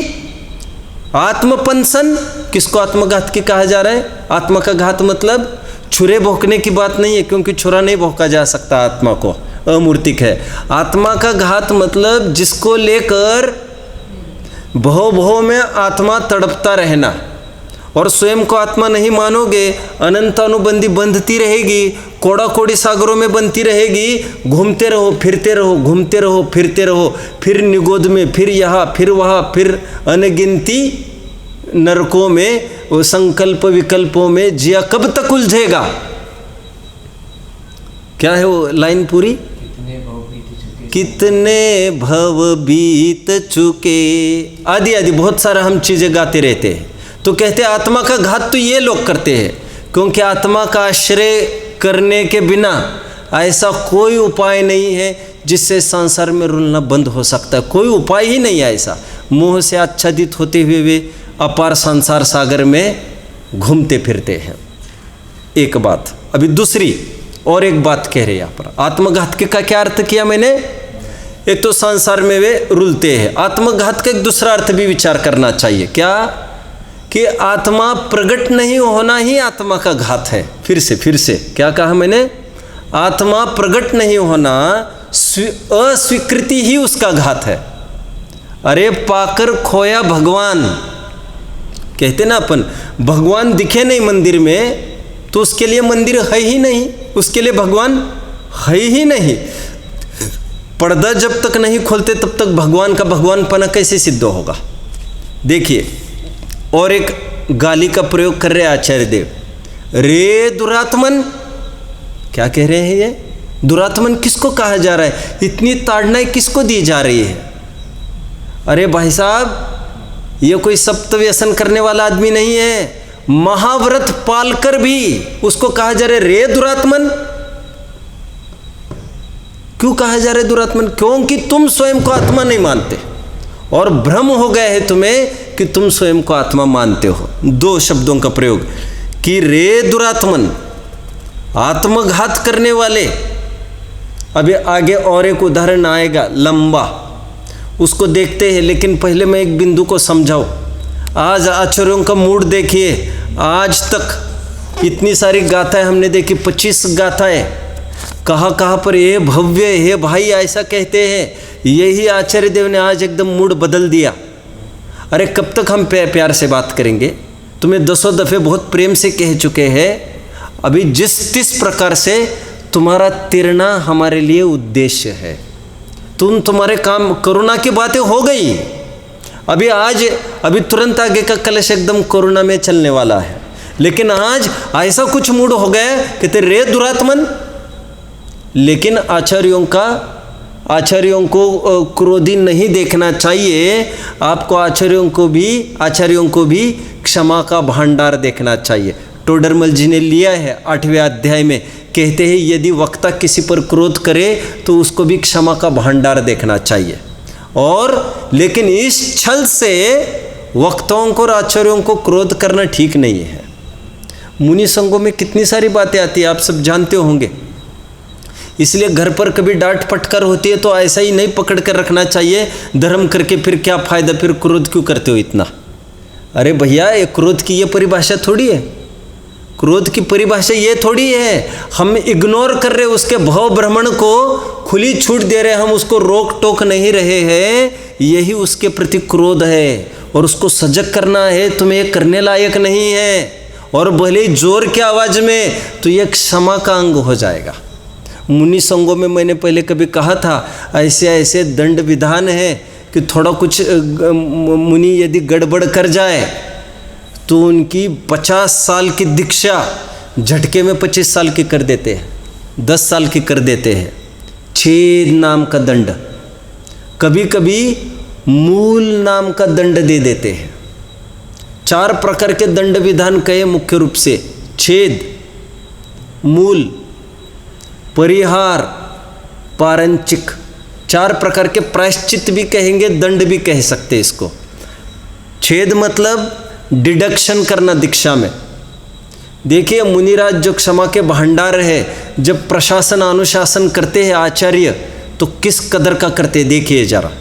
आत्मपंसन। किसको आत्मघात की कहा जा रहा है? आत्मा का घात मतलब छुरे भोंकने की बात नहीं है, क्योंकि छुरा नहीं भोंका जा सकता आत्मा को, अमूर्तिक है। आत्मा का घात मतलब जिसको लेकर भव भव में आत्मा तड़पता रहना, और स्वयं को आत्मा नहीं मानोगे, अनंत अनुबंधी बंधती रहेगी, कोड़ा कोड़ी सागरों में बनती रहेगी, घूमते रहो फिरते रहो, घूमते रहो फिरते रहो, फिर निगोद में, फिर यहाँ फिर वहाँ, फिर अनगिनती नरकों में, वो संकल्प विकल्पों में जिया कब तक उलझेगा। क्या है वो लाइन पूरी? कितने भव बीत चुके, आदि आदि बहुत सारा हम चीजें गाते रहते हैं। तो कहते हैं आत्मा का घात तो ये लोग करते हैं, क्योंकि आत्मा का आश्रय करने के बिना ऐसा कोई उपाय नहीं है जिससे संसार में रुलना बंद हो सकता है। कोई उपाय ही नहीं है ऐसा। मोह से आच्छादित होते हुए वे अपार संसार सागर में घूमते फिरते हैं। एक बात। अभी दूसरी और एक बात कह रहे यहाँ पर। आत्मघात के का क्या अर्थ किया मैंने? एक तो संसार में वे रुलते हैं। आत्मघात का एक दूसरा अर्थ भी विचार करना चाहिए। क्या? कि आत्मा प्रकट नहीं होना ही आत्मा का घात है। फिर से क्या कहा मैंने? आत्मा प्रकट नहीं होना, अस्वीकृति ही उसका घात है। अरे पाकर खोया भगवान, कहते ना अपन, भगवान दिखे नहीं मंदिर में तो उसके लिए मंदिर है ही नहीं, उसके लिए भगवान है ही नहीं। पर्दा जब तक नहीं खोलते तब तक भगवान का भगवानपना कैसे सिद्ध होगा? देखिए, और एक गाली का प्रयोग कर रहे आचार्य देव। रे दुरात्मन, क्या कह रहे हैं ये? दुरात्मन किसको कहा जा रहा है? इतनी ताड़नाएं किसको दी जा रही है? अरे भाई साहब, ये कोई सप्त व्यसन करने वाला आदमी नहीं है। महाव्रत पालकर भी उसको कहा जा रहा है रे दुरात्मन। क्यों कहा जा रहा है दुरात्मन? क्योंकि तुम स्वयं को आत्मा नहीं मानते और भ्रम हो गया है तुम्हें कि तुम स्वयं को आत्मा मानते हो। दो शब्दों का प्रयोग कि रे दुरात्मन, आत्मघात करने वाले। अभी आगे और एक उदाहरण आएगा लंबा, उसको देखते हैं, लेकिन पहले मैं एक बिंदु को समझाऊं। आज आचार्यों का मूड देखिए। आज तक इतनी सारी गाथाएं हमने देखी, 25 गाथाएं। कहाँ पर ये भव्य हे भाई ऐसा कहते हैं। यही आचार्य देव ने आज एकदम मूड बदल दिया। अरे कब तक हम प्यार से बात करेंगे? तुम्हें दसों दफ़े बहुत प्रेम से कह चुके हैं। अभी जिस प्रकार से तुम्हारा तिरना हमारे लिए उद्देश्य है, तुम्हारे काम कोरोना की बातें हो गई। अभी तुरंत आगे का कलश एकदम कोरोना में चलने वाला है, लेकिन आज ऐसा कुछ मूड हो गया कि तेरे रे दुरात्मन। लेकिन आचार्यों को क्रोधी नहीं देखना चाहिए। आपको आचार्यों को भी क्षमा का भंडार देखना चाहिए। टोडरमल जी ने लिया है 8वें अध्याय में, कहते हैं यदि वक्ता किसी पर क्रोध करे तो उसको भी क्षमा का भंडार देखना चाहिए। और लेकिन इस छल से वक्ताओं को और आचार्यों को क्रोध करना ठीक नहीं है। मुनि संघों में कितनी सारी बातें आती है, आप सब जानते होंगे। इसलिए घर पर कभी डांट फटकार होती है तो ऐसा ही नहीं पकड़ कर रखना चाहिए, धर्म करके फिर क्या फ़ायदा, फिर क्रोध क्यों करते हो इतना। अरे भैया, ये क्रोध की ये परिभाषा थोड़ी है। क्रोध की परिभाषा ये थोड़ी है। हम इग्नोर कर रहे, उसके भाव भ्रमण को खुली छूट दे रहे, हम उसको रोक टोक नहीं रहे हैं। यही उसके प्रति क्रोध है और उसको सजग करना है। तुम्हें ये करने लायक नहीं है, और भले ही जोर की आवाज़ में, तो ये क्षमा का अंग हो जाएगा। मुनि संघों में मैंने पहले कभी कहा था, ऐसे दंड विधान है कि थोड़ा कुछ मुनि यदि गड़बड़ कर जाए तो उनकी 50 साल की दीक्षा झटके में 25 साल की कर देते हैं, 10 साल की कर देते हैं। छेद नाम का दंड, कभी कभी मूल नाम का दंड दे देते हैं। 4 प्रकार के दंड विधान कहे मुख्य रूप से, छेद, मूल, परिहार, पारंचिक। 4 प्रकार के प्रायश्चित भी कहेंगे, दंड भी कह सकते हैं इसको। छेद मतलब डिडक्शन करना दीक्षा में। देखिए मुनिराज जो क्षमा के भंडार है, जब प्रशासन अनुशासन करते हैं आचार्य, तो किस कदर का करते, देखिए जरा।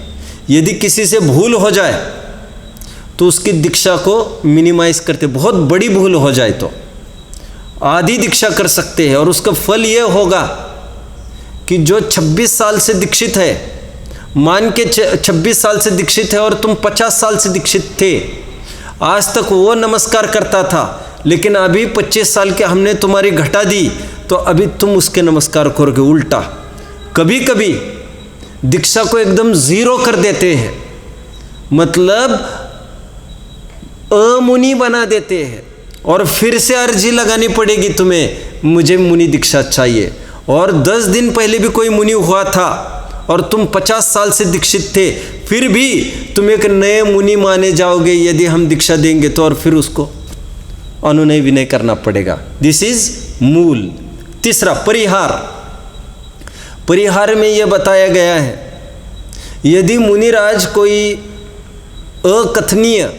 यदि किसी से भूल हो जाए तो उसकी दीक्षा को मिनिमाइज करते, बहुत बड़ी भूल हो जाए तो। आधी दीक्षा कर सकते हैं, और उसका फल ये होगा कि जो 26 साल से दीक्षित है, मान के 26 साल से दीक्षित है और तुम 50 साल से दीक्षित थे, आज तक वो नमस्कार करता था, लेकिन अभी 25 साल के हमने तुम्हारी घटा दी, तो अभी तुम उसके नमस्कार करोगे उल्टा। कभी कभी दीक्षा को एकदम जीरो कर देते हैं, मतलब अमुनि बना देते हैं, और फिर से अर्जी लगानी पड़ेगी तुम्हें, मुझे मुनि दीक्षा चाहिए। और 10 दिन पहले भी कोई मुनि हुआ था और तुम 50 साल से दीक्षित थे, फिर भी तुम एक नए मुनि माने जाओगे यदि हम दीक्षा देंगे तो, और फिर उसको अनुनय विनय करना पड़ेगा। दिस इज मूल। तीसरा, परिहार। परिहार में यह बताया गया है, यदि मुनिराज कोई अकथनीय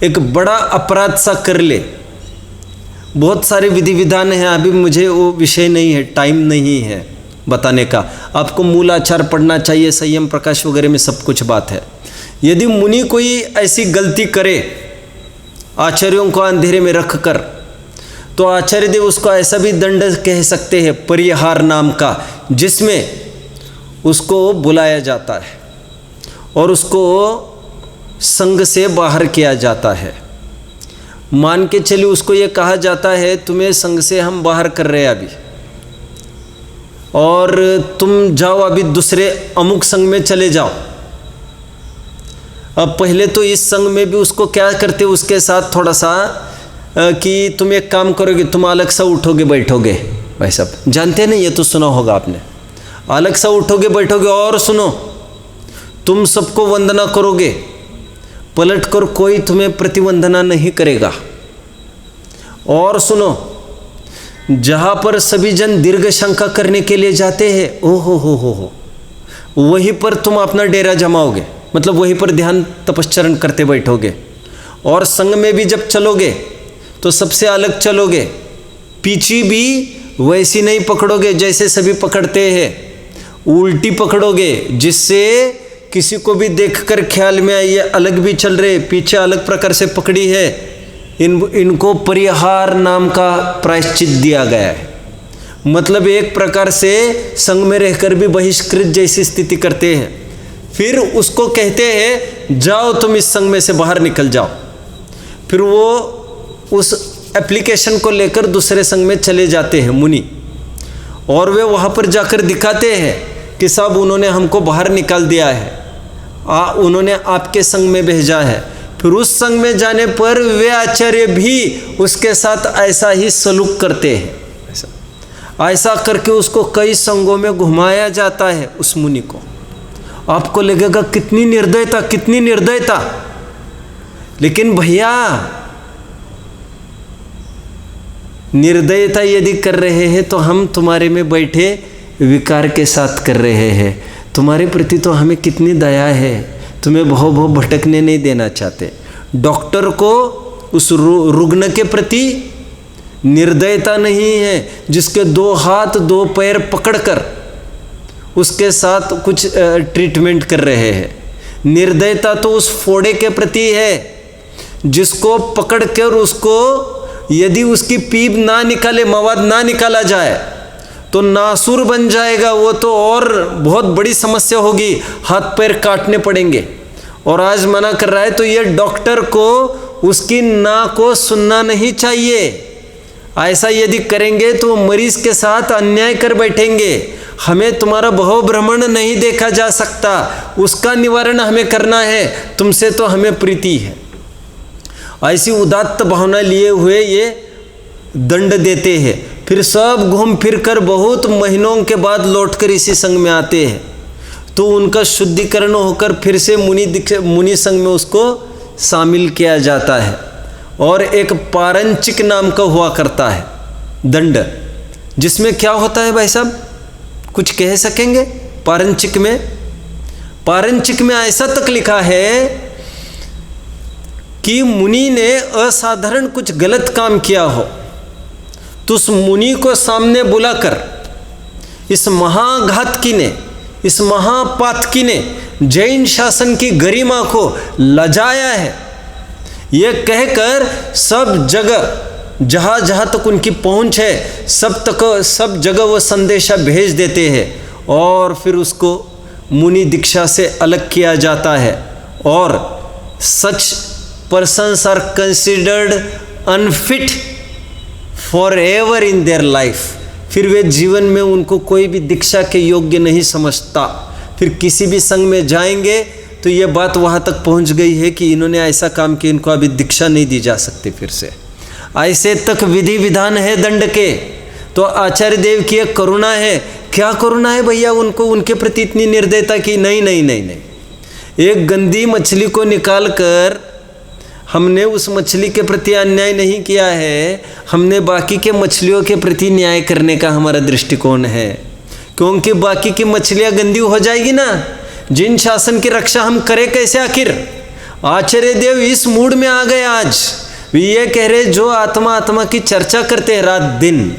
एक बड़ा अपराध सा कर ले, बहुत सारे विधि विधान हैं, अभी मुझे वो विषय नहीं है, टाइम नहीं है बताने का। आपको मूल आचार पढ़ना चाहिए, संयम प्रकाश वगैरह में सब कुछ बात है। यदि मुनि कोई ऐसी गलती करे आचार्यों को अंधेरे में रख कर, तो आचार्य देव उसको ऐसा भी दंड कह सकते हैं, परिहार नाम का, जिसमें उसको बुलाया जाता है और उसको संघ से बाहर किया जाता है। मान के चलिए उसको ये कहा जाता है, तुम्हें संघ से हम बाहर कर रहे हैं अभी, और तुम जाओ अभी दूसरे अमुक संघ में चले जाओ। अब पहले तो इस संघ में भी उसको क्या करते, उसके साथ थोड़ा सा कि तुम एक काम करोगे, तुम अलग सा उठोगे बैठोगे, भाई साहब जानते नहीं, ये तो सुना होगा आपने, अलग सा उठोगे बैठोगे। और सुनो, तुम सबको वंदना करोगे, पलट कर कोई तुम्हें प्रतिवंदना नहीं करेगा। और सुनो, जहाँ पर सभी जन दीर्घ शंका करने के लिए जाते हैं, ओ हो, वहीं पर तुम अपना डेरा जमाओगे, मतलब वहीं पर ध्यान तपश्चरण करते बैठोगे। और संग में भी जब चलोगे तो सबसे अलग चलोगे, पीछे भी वैसी नहीं पकड़ोगे जैसे सभी पकड़ते हैं, उल्टी पकड़ोगे, जिससे किसी को भी देखकर ख्याल में आए ये अलग भी चल रहे, पीछे अलग प्रकार से पकड़ी है। इनको परिहार नाम का प्रायश्चित दिया गया है, मतलब एक प्रकार से संग में रहकर भी बहिष्कृत जैसी स्थिति करते हैं। फिर उसको कहते हैं जाओ तुम इस संग में से बाहर निकल जाओ। फिर वो उस एप्लीकेशन को लेकर दूसरे संग में चले जाते हैं मुनि, और वे वहाँ पर जाकर दिखाते हैं कि साहब उन्होंने हमको बाहर निकाल दिया है, उन्होंने आपके संग में भेजा है। फिर उस संग में जाने पर वे आचार्य भी उसके साथ ऐसा ही सलूक करते हैं, ऐसा करके उसको कई संगों में घुमाया जाता है उस मुनि को। आपको लगेगा कितनी निर्दयता, कितनी निर्दयता, लेकिन भैया निर्दयता यदि कर रहे हैं तो हम तुम्हारे में बैठे विकार के साथ कर रहे हैं। तुम्हारे प्रति तो हमें कितनी दया है, तुम्हें भव भटकने नहीं देना चाहते। डॉक्टर को उस रुग्ण के प्रति निर्दयता नहीं है, जिसके 2 हाथ 2 पैर पकड़कर उसके साथ कुछ ट्रीटमेंट कर रहे हैं। निर्दयता तो उस फोड़े के प्रति है, जिसको पकड़कर उसको यदि उसकी पीप ना निकाले, मवाद ना निकाला जाए तो नासूर बन जाएगा वो, तो और बहुत बड़ी समस्या होगी, हाथ पैर काटने पड़ेंगे। और आज मना कर रहा है, तो ये डॉक्टर को उसकी ना को सुनना नहीं चाहिए। ऐसा यदि करेंगे तो मरीज के साथ अन्याय कर बैठेंगे। हमें तुम्हारा बहु भ्रमण नहीं देखा जा सकता, उसका निवारण हमें करना है, तुमसे तो हमें प्रीति है। ऐसी उदात्त भावना लिए हुए ये दंड देते हैं। फिर सब घूम फिर कर बहुत महीनों के बाद लौटकर इसी संघ में आते हैं, तो उनका शुद्धिकरण होकर फिर से मुनि संघ में उसको शामिल किया जाता है। और एक पारंचिक नाम का हुआ करता है दंड, जिसमें क्या होता है भाई साहब, कुछ कह सकेंगे? पारंचिक में ऐसा तक लिखा है कि मुनि ने असाधारण कुछ गलत काम किया हो, तो उस मुनि को सामने बुलाकर इस महाघातकी ने, इस महापातकी ने जैन शासन की गरिमा को लजाया है, यह कहकर सब जगह जहाँ जहाँ तक उनकी पहुँच है सब जगह वो संदेशा भेज देते हैं और फिर उसको मुनि दीक्षा से अलग किया जाता है। और such persons are considered unfit for ever in their life. फिर वे जीवन में उनको कोई भी दीक्षा के योग्य नहीं समझता। फिर किसी भी संघ में जाएंगे तो ये बात वहाँ तक पहुँच गई है कि इन्होंने ऐसा काम किया, इनको अभी दीक्षा नहीं दी जा सकती। फिर से ऐसे तक विधि विधान है दंड के। तो आचार्य देव की एक करुणा है। क्या करुणा है भैया उनको, उनके प्रति इतनी निर्दयता कि नहीं नहीं नहीं नहीं, एक गंदी मछली को निकाल कर हमने उस मछली के प्रति अन्याय नहीं किया है, हमने बाकी के मछलियों के प्रति न्याय करने का हमारा दृष्टिकोण है। क्योंकि बाकी की मछलियाँ गंदी हो जाएगी ना, जिन शासन की रक्षा हम करें कैसे आखिर। आचार्य देव इस मूड में आ गए आज। ये कह रहे जो आत्मा आत्मा की चर्चा करते हैं रात दिन,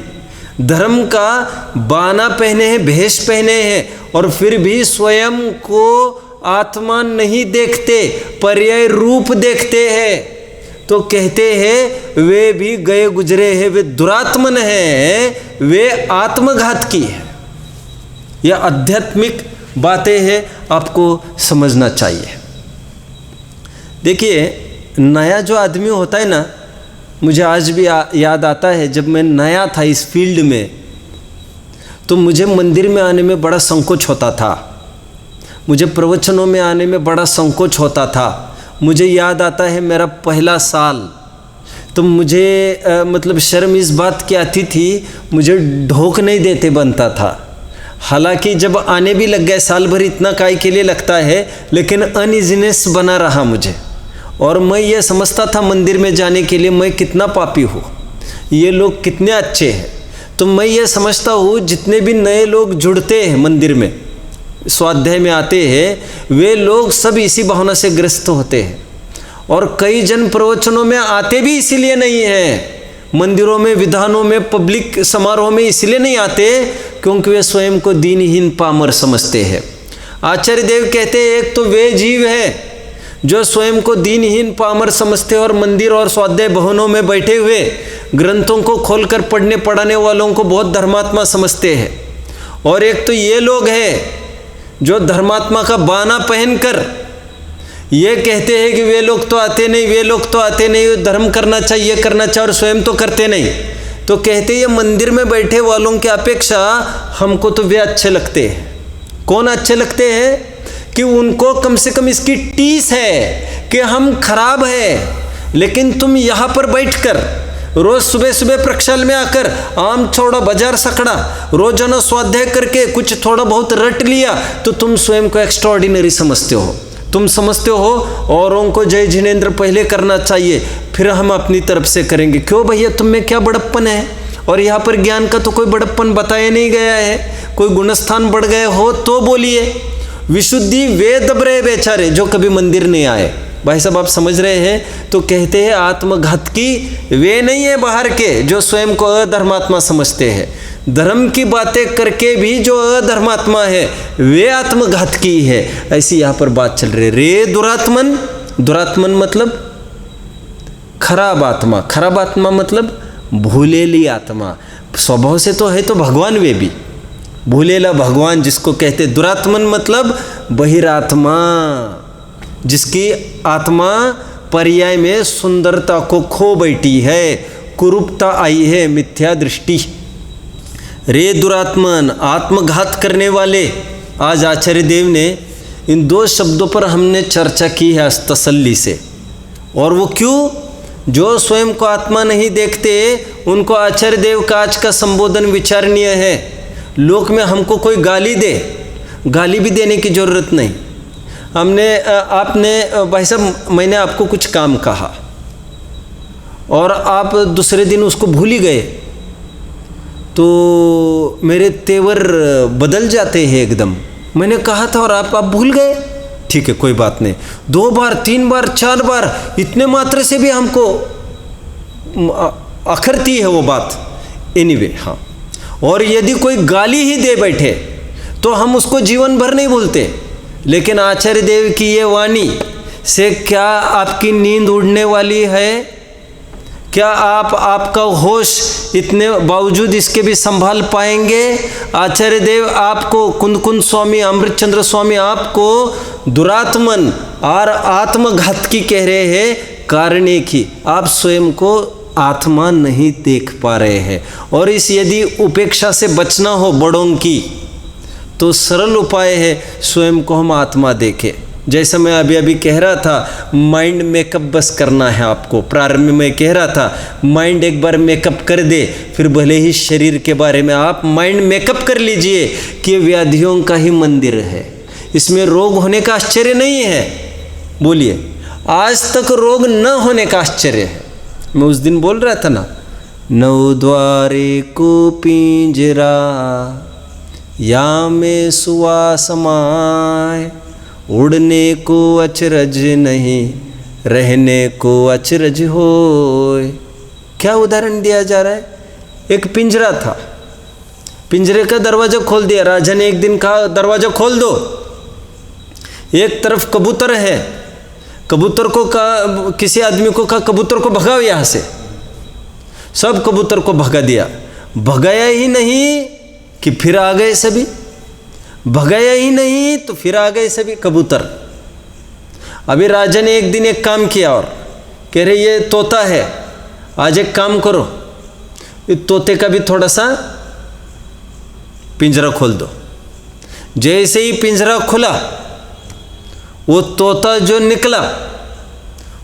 धर्म का बाना पहने हैं, भेष पहने हैं, और फिर भी स्वयं को आत्मा नहीं देखते, पर्याय रूप देखते हैं। तो कहते हैं वे भी गए गुजरे हैं, वे दुरात्मन हैं, वे आत्मघातकी है। यह आध्यात्मिक बातें हैं, आपको समझना चाहिए। देखिए नया जो आदमी होता है ना, मुझे आज भी याद आता है जब मैं नया था इस फील्ड में, तो मुझे मंदिर में आने में बड़ा संकोच होता था, मुझे प्रवचनों में आने में बड़ा संकोच होता था। मुझे याद आता है मेरा पहला साल, तो मुझे मतलब शर्म इस बात की आती थी, मुझे ढोक नहीं देते बनता था। हालांकि जब आने भी लग गए, साल भर इतना काय के लिए लगता है, लेकिन अनइजीनेस बना रहा मुझे। और मैं ये समझता था मंदिर में जाने के लिए मैं कितना पापी हूँ, ये लोग कितने अच्छे हैं। तो मैं ये समझता हूँ जितने भी नए लोग जुड़ते हैं मंदिर में, स्वाध्याय में आते हैं, वे लोग सब इसी भावना से ग्रस्त होते हैं। और कई जन प्रवचनों में आते भी इसीलिए नहीं हैं, मंदिरों में, विधानों में, पब्लिक समारोह में इसलिए नहीं आते क्योंकि वे स्वयं को दीनहीन पामर समझते हैं। आचार्य देव कहते हैं एक तो वे जीव है जो स्वयं को दीनहीन पामर समझते हैं और मंदिर और स्वाध्याय भवनों में बैठे हुए ग्रंथों को खोलकर पढ़ने पढ़ाने वालों को बहुत धर्मात्मा समझते हैं। और एक तो ये लोग हैं जो धर्मात्मा का बाना पहनकर ये कहते हैं कि वे लोग तो आते नहीं, वे लोग तो आते नहीं, धर्म करना चाहिए करना चाहिए, और स्वयं तो करते नहीं। तो कहते ये मंदिर में बैठे वालों की अपेक्षा हमको तो वे अच्छे लगते हैं। कौन अच्छे लगते हैं? कि उनको कम से कम इसकी टीस है कि हम खराब है, लेकिन तुम यहाँ पर बैठकर रोज सुबह सुबह प्रक्षाल में आकर आम छोड़ा बाजार सकड़ा रोजाना स्वाध्याय करके कुछ थोड़ा बहुत रट लिया तो तुम स्वयं को एक्स्ट्राऑर्डिनरी समझते हो। तुम समझते हो औरों को जय जिनेंद्र पहले करना चाहिए, फिर हम अपनी तरफ से करेंगे। क्यों भैया, तुम में क्या बड़प्पन है? और यहाँ पर ज्ञान का तो कोई बड़प्पन बताया नहीं गया है। कोई गुणस्थान बढ़ गए हो तो बोलिए। विशुद्धि वे दब रहे बेचारे जो कभी मंदिर नहीं आए। भाई साहब आप समझ रहे हैं? तो कहते हैं आत्मघातकी वे नहीं है बाहर के जो स्वयं को अधर्मात्मा समझते हैं। धर्म की बातें करके भी जो अधर्मात्मा है वे आत्मघातकी है। ऐसी यहाँ पर बात चल रही है। रे दुरात्मन, दुरात्मन मतलब खराब आत्मा, खराब आत्मा मतलब भूलेली आत्मा। स्वभाव से तो है तो भगवान वे भी भूलेला भगवान जिसको कहते। दुरात्मन मतलब बहिरात्मा, जिसकी आत्मा पर्याय में सुंदरता को खो बैठी है, कुरूपता आई है, मिथ्या दृष्टि। रे दुरात्मन, आत्मघात करने वाले। आज आचार्य देव ने इन दो शब्दों पर हमने चर्चा की है तसल्ली से। और वो क्यों? जो स्वयं को आत्मा नहीं देखते उनको आचार्य देव का आज का संबोधन विचारणीय है। लोक में हमको कोई गाली दे, गाली भी देने की ज़रूरत नहीं। आपने भाई साहब मैंने आपको कुछ काम कहा और आप दूसरे दिन उसको भूल ही गए तो मेरे तेवर बदल जाते हैं एकदम। मैंने कहा था और आप भूल गए, ठीक है कोई बात नहीं। 2 बार 3 बार 4 बार इतने मात्रा से भी हमको अखरती है वो बात। एनीवे हाँ, और यदि कोई गाली ही दे बैठे तो हम उसको जीवन भर नहीं भूलते। लेकिन आचार्य देव की ये वाणी से क्या आपकी नींद उड़ने वाली है? क्या आप आपका होश इतने बावजूद इसके भी संभाल पाएंगे? आचार्य देव आपको, कुंद कुंद स्वामी, अमृतचंद्र स्वामी आपको दुरात्मन और आत्मघात की कह रहे हैं। कारण एक ही, आप स्वयं को आत्मा नहीं देख पा रहे हैं। और इस यदि उपेक्षा से बचना हो बड़ों की, तो सरल उपाय है स्वयं को हम आत्मा देखें। जैसा मैं अभी अभी कह रहा था, माइंड मेकअप बस करना है आपको। प्रारंभ में कह रहा था माइंड एक बार मेकअप कर दे, फिर भले ही शरीर के बारे में आप माइंड मेकअप कर लीजिए कि ये व्याधियों का ही मंदिर है, इसमें रोग होने का आश्चर्य नहीं है। बोलिए, आज तक रोग न होने का आश्चर्य है। मैं उस दिन बोल रहा था ना, नौ द्वारे को पिंजरा या में सुआ समाय, उड़ने को अचरज नहीं, रहने को अचरज होय। क्या उदाहरण दिया जा रहा है? एक पिंजरा था, पिंजरे का दरवाजा खोल दिया। राजा ने एक दिन कहा दरवाजा खोल दो। एक तरफ कबूतर है, कबूतर को कहा, किसी आदमी को कहा कबूतर को भगाओ यहाँ से। सब कबूतर को भगा दिया। भगाया ही नहीं कि फिर आ गए सभी, भगाया ही नहीं तो फिर आ गए सभी कबूतर। अभी राजा ने एक दिन एक काम किया और कह रहे ये तोता है, आज एक काम करो, ये तोते का भी थोड़ा सा पिंजरा खोल दो। जैसे ही पिंजरा खुला, वो तोता जो निकला,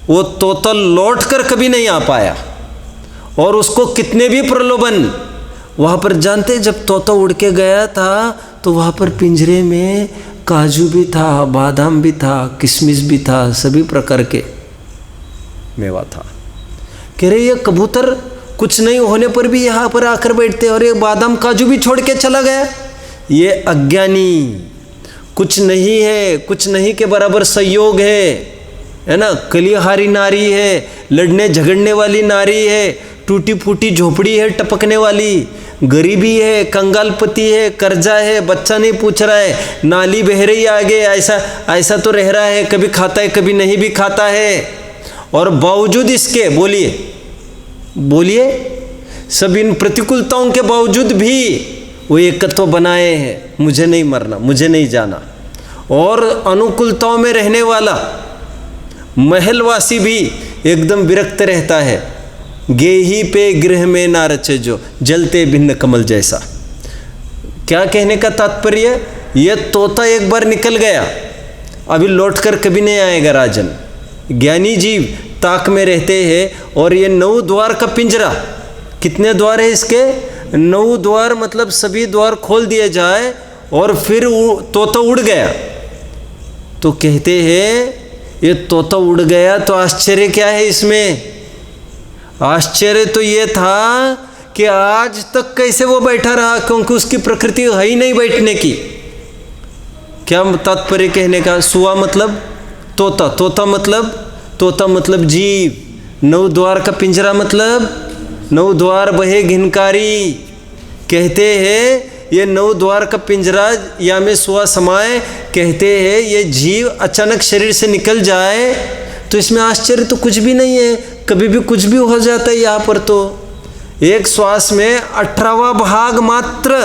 वो तोता लौट कर कभी नहीं आ पाया। और उसको कितने भी प्रलोभन वहाँ पर, जानते, जब तोता उड़ के गया था तो वहाँ पर पिंजरे में काजू भी था, बादाम भी था, किशमिश भी था, सभी प्रकार के मेवा था। कह रहे ये कबूतर कुछ नहीं होने पर भी यहाँ पर आकर बैठते और ये बादाम काजू भी छोड़ के चला गया। ये अज्ञानी, कुछ नहीं है, कुछ नहीं के बराबर संयोग है ना। कलिहारी नारी है, लड़ने झगड़ने वाली नारी है, टूटी फूटी झोपड़ी है टपकने वाली, गरीबी है, कंगालपति है, कर्जा है, बच्चा नहीं पूछ रहा है, नाली बह रही आगे, ऐसा ऐसा तो रह रहा है, कभी खाता है कभी नहीं भी खाता है। और बावजूद इसके, बोलिए बोलिए, सब इन प्रतिकूलताओं के बावजूद भी वो एकत्व बनाए हैं, मुझे नहीं मरना, मुझे नहीं जाना। और अनुकूलताओं में रहने वाला महलवासी भी एकदम विरक्त रहता है। गेही पे गृह में ना रचे जो, जलते भिन्न कमल जैसा। क्या कहने का तात्पर्य? ये तोता एक बार निकल गया, अभी लौटकर कभी नहीं आएगा। राजन, ज्ञानी जीव ताक में रहते हैं। और ये 9 द्वार का पिंजरा, कितने द्वार है इसके? 9 द्वार, मतलब सभी द्वार खोल दिए जाए और फिर तोता उड़ गया। तो कहते हैं ये तोता उड़ गया तो आश्चर्य क्या है इसमें? आश्चर्य तो ये था कि आज तक कैसे वो बैठा रहा, क्योंकि उसकी प्रकृति है ही नहीं बैठने की। क्या तात्पर्य कहने का? सुआ मतलब तोता, तोता मतलब जीव। 9 द्वार का पिंजरा मतलब 9 द्वार बहे घिनकारी। कहते हैं ये 9 द्वार का पिंजरा या में सुआ समाए। कहते हैं ये जीव अचानक शरीर से निकल जाए तो इसमें आश्चर्य तो कुछ भी नहीं है, कभी भी कुछ भी हो जाता है। यहाँ पर तो एक श्वास में 18वां भाग मात्र,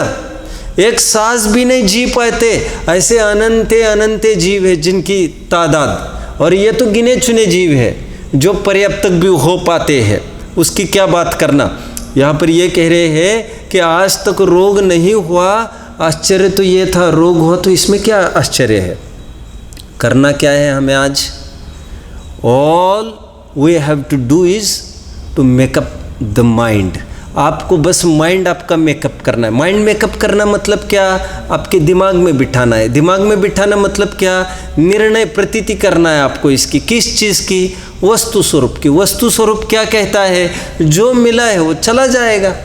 एक सांस भी नहीं जी पाते। ऐसे अनंते अनंते जीव है जिनकी तादाद, और ये तो गिने चुने जीव है जो पर्याप्त तक भी हो पाते हैं, उसकी क्या बात करना। यहाँ पर ये कह रहे हैं कि आज तक रोग नहीं हुआ। आश्चर्य तो ये था, रोग हुआ तो इसमें क्या आश्चर्य है? करना क्या है हमें आज? All we have to do is to makeup the mind. आपको बस माइंड आपका मेकअप करना है। माइंड मेकअप करना मतलब क्या? आपके दिमाग में बिठाना है। दिमाग में बिठाना मतलब क्या? निर्णय प्रतीति करना है आपको इसकी। किस चीज़ की? वस्तु स्वरूप की। वस्तु स्वरूप क्या कहता है? जो मिला है वो चला जाएगा,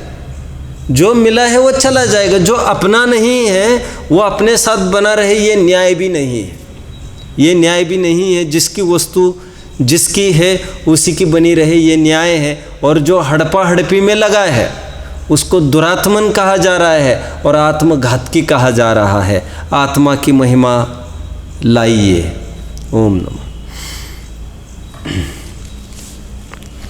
जो मिला है वो चला जाएगा। जो अपना नहीं है वो अपने साथ बना रहे, ये न्याय भी नहीं है। ये न्याय भी नहीं है। जिसकी वस्तु जिसकी है उसी की बनी रहे, ये न्याय है। और जो हड़पा हड़पी में लगा है उसको दुरात्मन कहा जा रहा है और आत्मघातकी कहा जा रहा है। आत्मा की महिमा लाइए। ओम नमः।